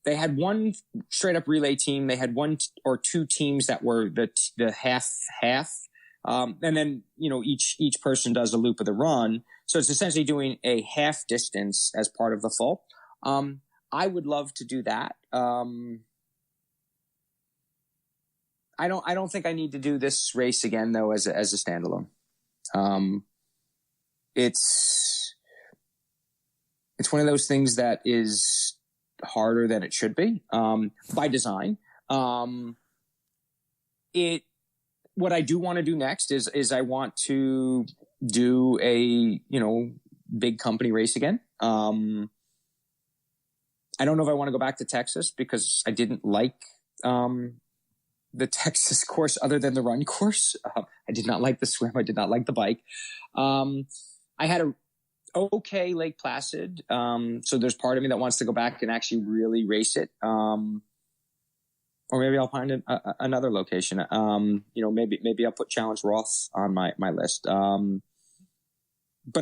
They had one straight up relay team. They had one or two teams that were the half. And then, each person does a loop of the run. So it's essentially doing a half distance as part of the full. I would love to do that. I don't think I need to do this race again though, as a standalone. It's one of those things that is harder than it should be, by design. What I do want to do next is I want to do a, big company race again. I don't know if I want to go back to Texas because I didn't like, the Texas course other than the run course. I did not like the swim. I did not like the bike. I had a okay Lake Placid. So there's part of me that wants to go back and actually really race it. Or maybe I'll find another location. Maybe I'll put Challenge Roth on my list. But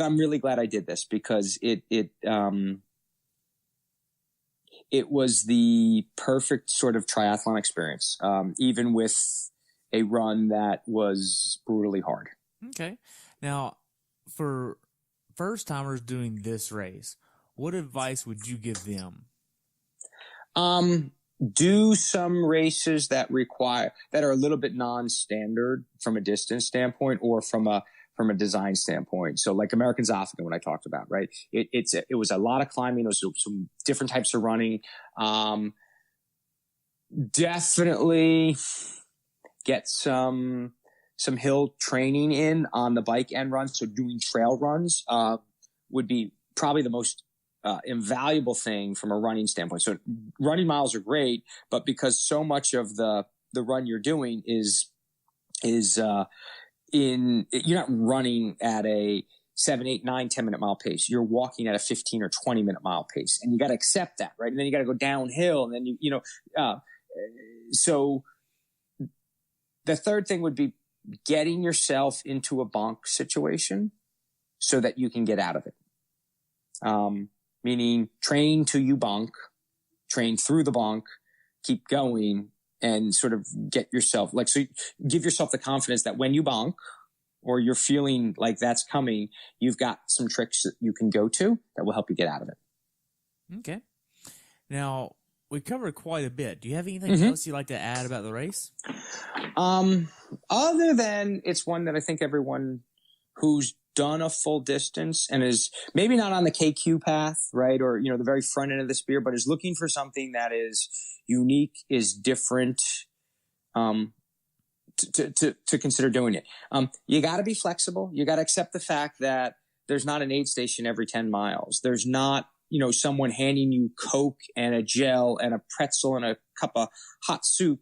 I'm really glad I did this because it was the perfect sort of triathlon experience, even with a run that was brutally hard. Okay. Now, for first timers doing this race, what advice would you give them? Do some races that are a little bit non-standard from a distance standpoint or from a design standpoint. So like American Zofingen, what I talked about, right? It was a lot of climbing. It was some different types of running. Definitely get some hill training in on the bike and run. So doing trail runs, would be probably the most invaluable thing from a running standpoint. So running miles are great, but because so much of the run you're doing is you're not running at a 7, 8, 9, 10 minute mile pace. You're walking at a 15 or 20 minute mile pace, and you got to accept that, right? And then you got to go downhill, and then so the third thing would be getting yourself into a bonk situation so that you can get out of it. Meaning train till you bonk, train through the bonk, keep going, and sort of get yourself so give yourself the confidence that when you bonk or you're feeling like that's coming, you've got some tricks that you can go to that will help you get out of it. Okay. Now, we covered quite a bit. Do you have anything else you'd like to add about the race? Other than it's one that I think everyone who's done a full distance and is maybe not on the KQ path, right? Or, the very front end of the spear, but is looking for something that is unique, is different, to consider doing it. You got to be flexible. You got to accept the fact that there's not an aid station every 10 miles. There's not, someone handing you Coke and a gel and a pretzel and a cup of hot soup,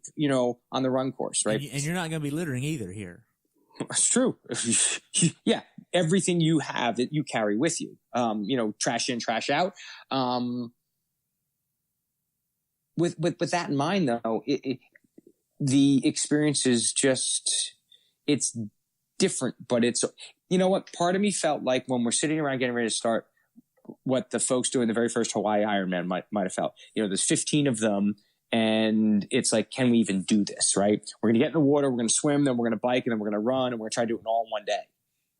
on the run course, right? And you're not going to be littering either here. That's true. Yeah. Everything you have that you carry with you, trash in, trash out. With that in mind though, the experience is just, it's different, but it's, what part of me felt like when we're sitting around getting ready to start, what the folks doing the very first Hawaii Ironman might have felt. There's 15 of them, and it's like, can we even do this? Right? We're gonna get in the water, we're gonna swim, then we're gonna bike, and then we're gonna run, and we're gonna try to do it all in one day,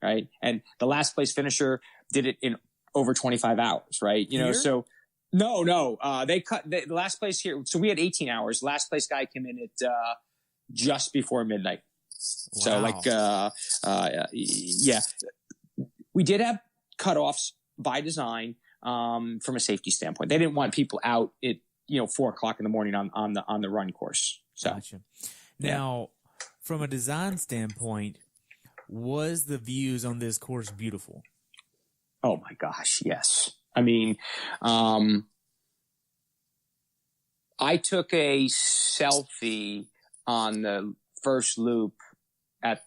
right? And the last place finisher did it in over 25 hours, right? So no, they cut the last place here. So we had 18 hours. Last place guy came in at just before midnight. Wow. So yeah, we did have cutoffs by design, from a safety standpoint. They didn't want people out at 4:00 in the morning on the run course. So, gotcha. Now, from a design standpoint, was the views on this course beautiful? Oh my gosh, yes. I mean, I took a selfie on the first loop at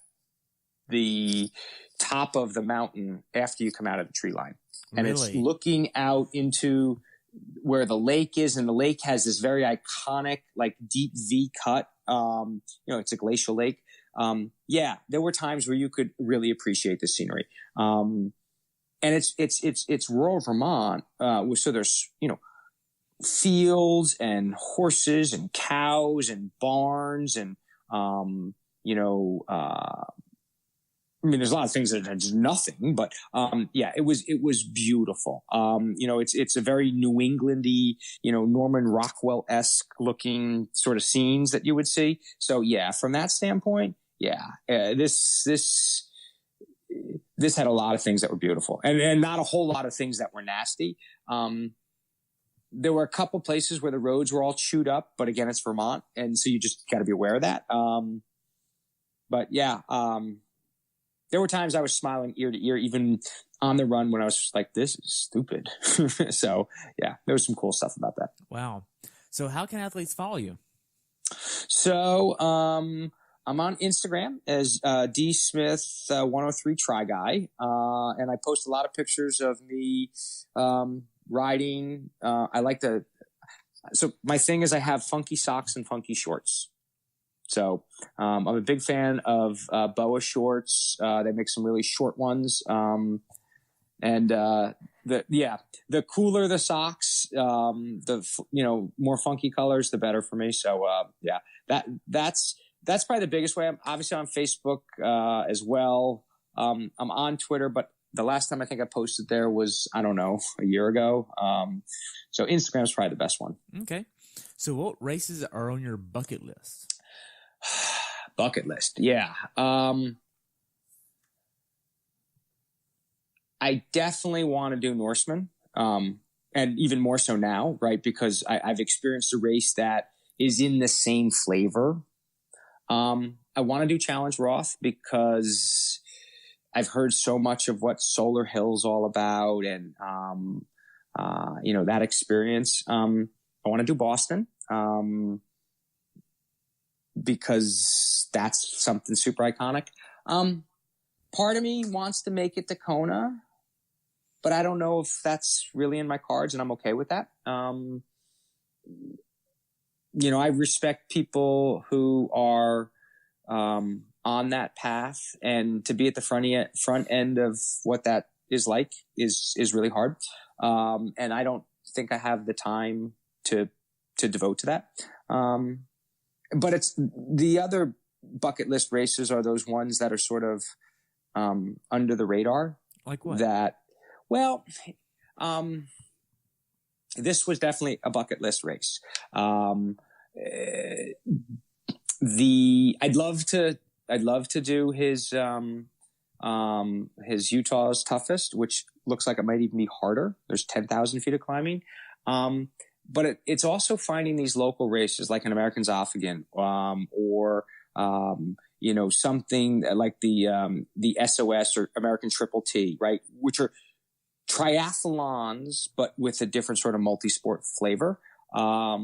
the top of the mountain after you come out of the tree line. And Really? It's looking out into where the lake is, and the lake has this very iconic, like deep V cut. It's a glacial lake. There were times where you could really appreciate the scenery. And it's rural Vermont. So there's, fields and horses and cows and barns and, there's a lot of things that are just nothing, but, it was beautiful. It's a very New Englandy, Norman Rockwell-esque looking sort of scenes that you would see. So yeah, from that standpoint, this had a lot of things that were beautiful and not a whole lot of things that were nasty. There were a couple places where the roads were all chewed up, but again, it's Vermont. And so you just got to be aware of that. There were times I was smiling ear to ear, even on the run when I was just like, this is stupid. So yeah, there was some cool stuff about that. Wow. So how can athletes follow you? So, I'm on Instagram as, dsmith103try-guy. And I post a lot of pictures of me, riding. So my thing is I have funky socks and funky shorts. So, I'm a big fan of, BOA shorts. They make some really short ones. The cooler the socks, more funky colors, the better for me. So, that's probably the biggest way. I'm obviously on Facebook, as well. I'm on Twitter, but the last time I think I posted there was, I don't know, a year ago. So Instagram's probably the best one. Okay. So what races are on your bucket list? Bucket list. Yeah. I definitely want to do Norseman. And even more so now, right? Because I've experienced a race that is in the same flavor. I want to do Challenge Roth because I've heard so much of what Solar Hill's all about and, that experience. I want to do Boston. Because that's something super iconic. Part of me wants to make it to Kona, but I don't know if that's really in my cards, and I'm okay with that. I respect people who are on that path, and to be at the front end of what that is like is really hard. And I don't think I have the time to devote to that. But it's the other bucket list races are those ones that are sort of under the radar. Like what? this was definitely a bucket list race. I'd love to do his Utah's toughest, which looks like it might even be harder. There's 10,000 feet of climbing. But it's also finding these local races like an American Zofingen, or something like the SOS or American Triple T, right? Which are triathlons, but with a different sort of multi-sport flavor. I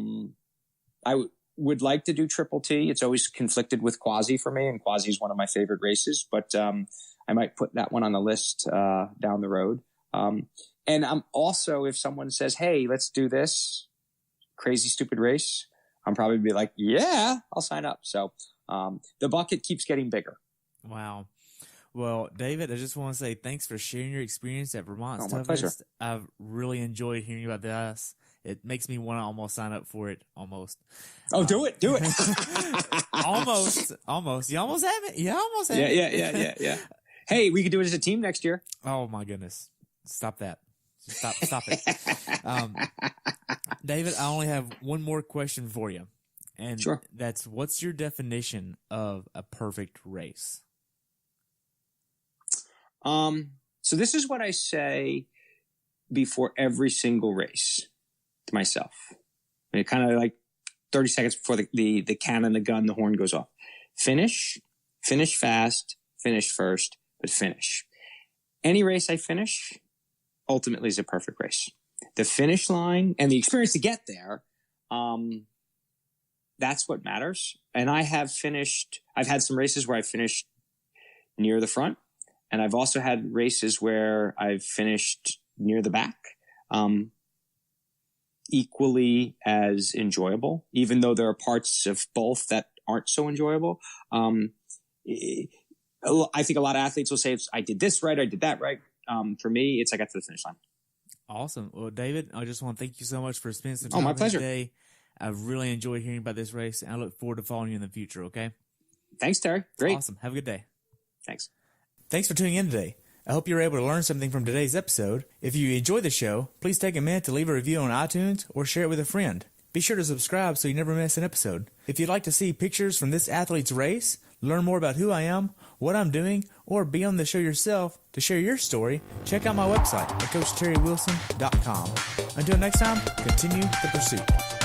would like to do Triple T. It's always conflicted with Quasi for me, and Quasi is one of my favorite races, but I might put that one on the list down the road. And I'm also, if someone says, hey, let's do this crazy, stupid race, I'm probably be like, yeah, I'll sign up. So the bucket keeps getting bigger. Wow. Well, David, I just want to say thanks for sharing your experience at Vermont's my Toughest. pleasure. I've really enjoyed hearing about this. It makes me want to almost sign up for it. Almost. Oh, do it. Almost. You almost have it. You almost have it. Yeah. Hey, we could do it as a team next year. Oh my goodness. Stop that. Stop it. David, I only have one more question for you. And sure. That's, what's your definition of a perfect race? So this is what I say before every single race to myself. And it kind of like 30 seconds before the cannon, the gun, the horn goes off. Finish fast, finish first, but finish. Any race I finish ultimately is a perfect race. The finish line and the experience to get there, that's what matters. And I've had some races where I finished near the front, and I've also had races where I've finished near the back. Equally as enjoyable, even though there are parts of both that aren't so enjoyable. I think a lot of athletes will say, I did this right, I did that right. For me, it's I got to the finish line. Awesome. Well, David, I just want to thank you so much for spending some time my with me pleasure. today. I've really enjoyed hearing about this race, and I look forward to following you in the future, okay? Thanks, Terry. Great. Awesome. Have a good day. Thanks. Thanks for tuning in today. I hope you were able to learn something from today's episode. If you enjoyed the show, please take a minute to leave a review on iTunes or share it with a friend. Be sure to subscribe so you never miss an episode. If you'd like to see pictures from this athlete's race, learn more about who I am, what I'm doing, or be on the show yourself to share your story, check out my website at CoachTerryWilson.com. Until next time, continue the pursuit.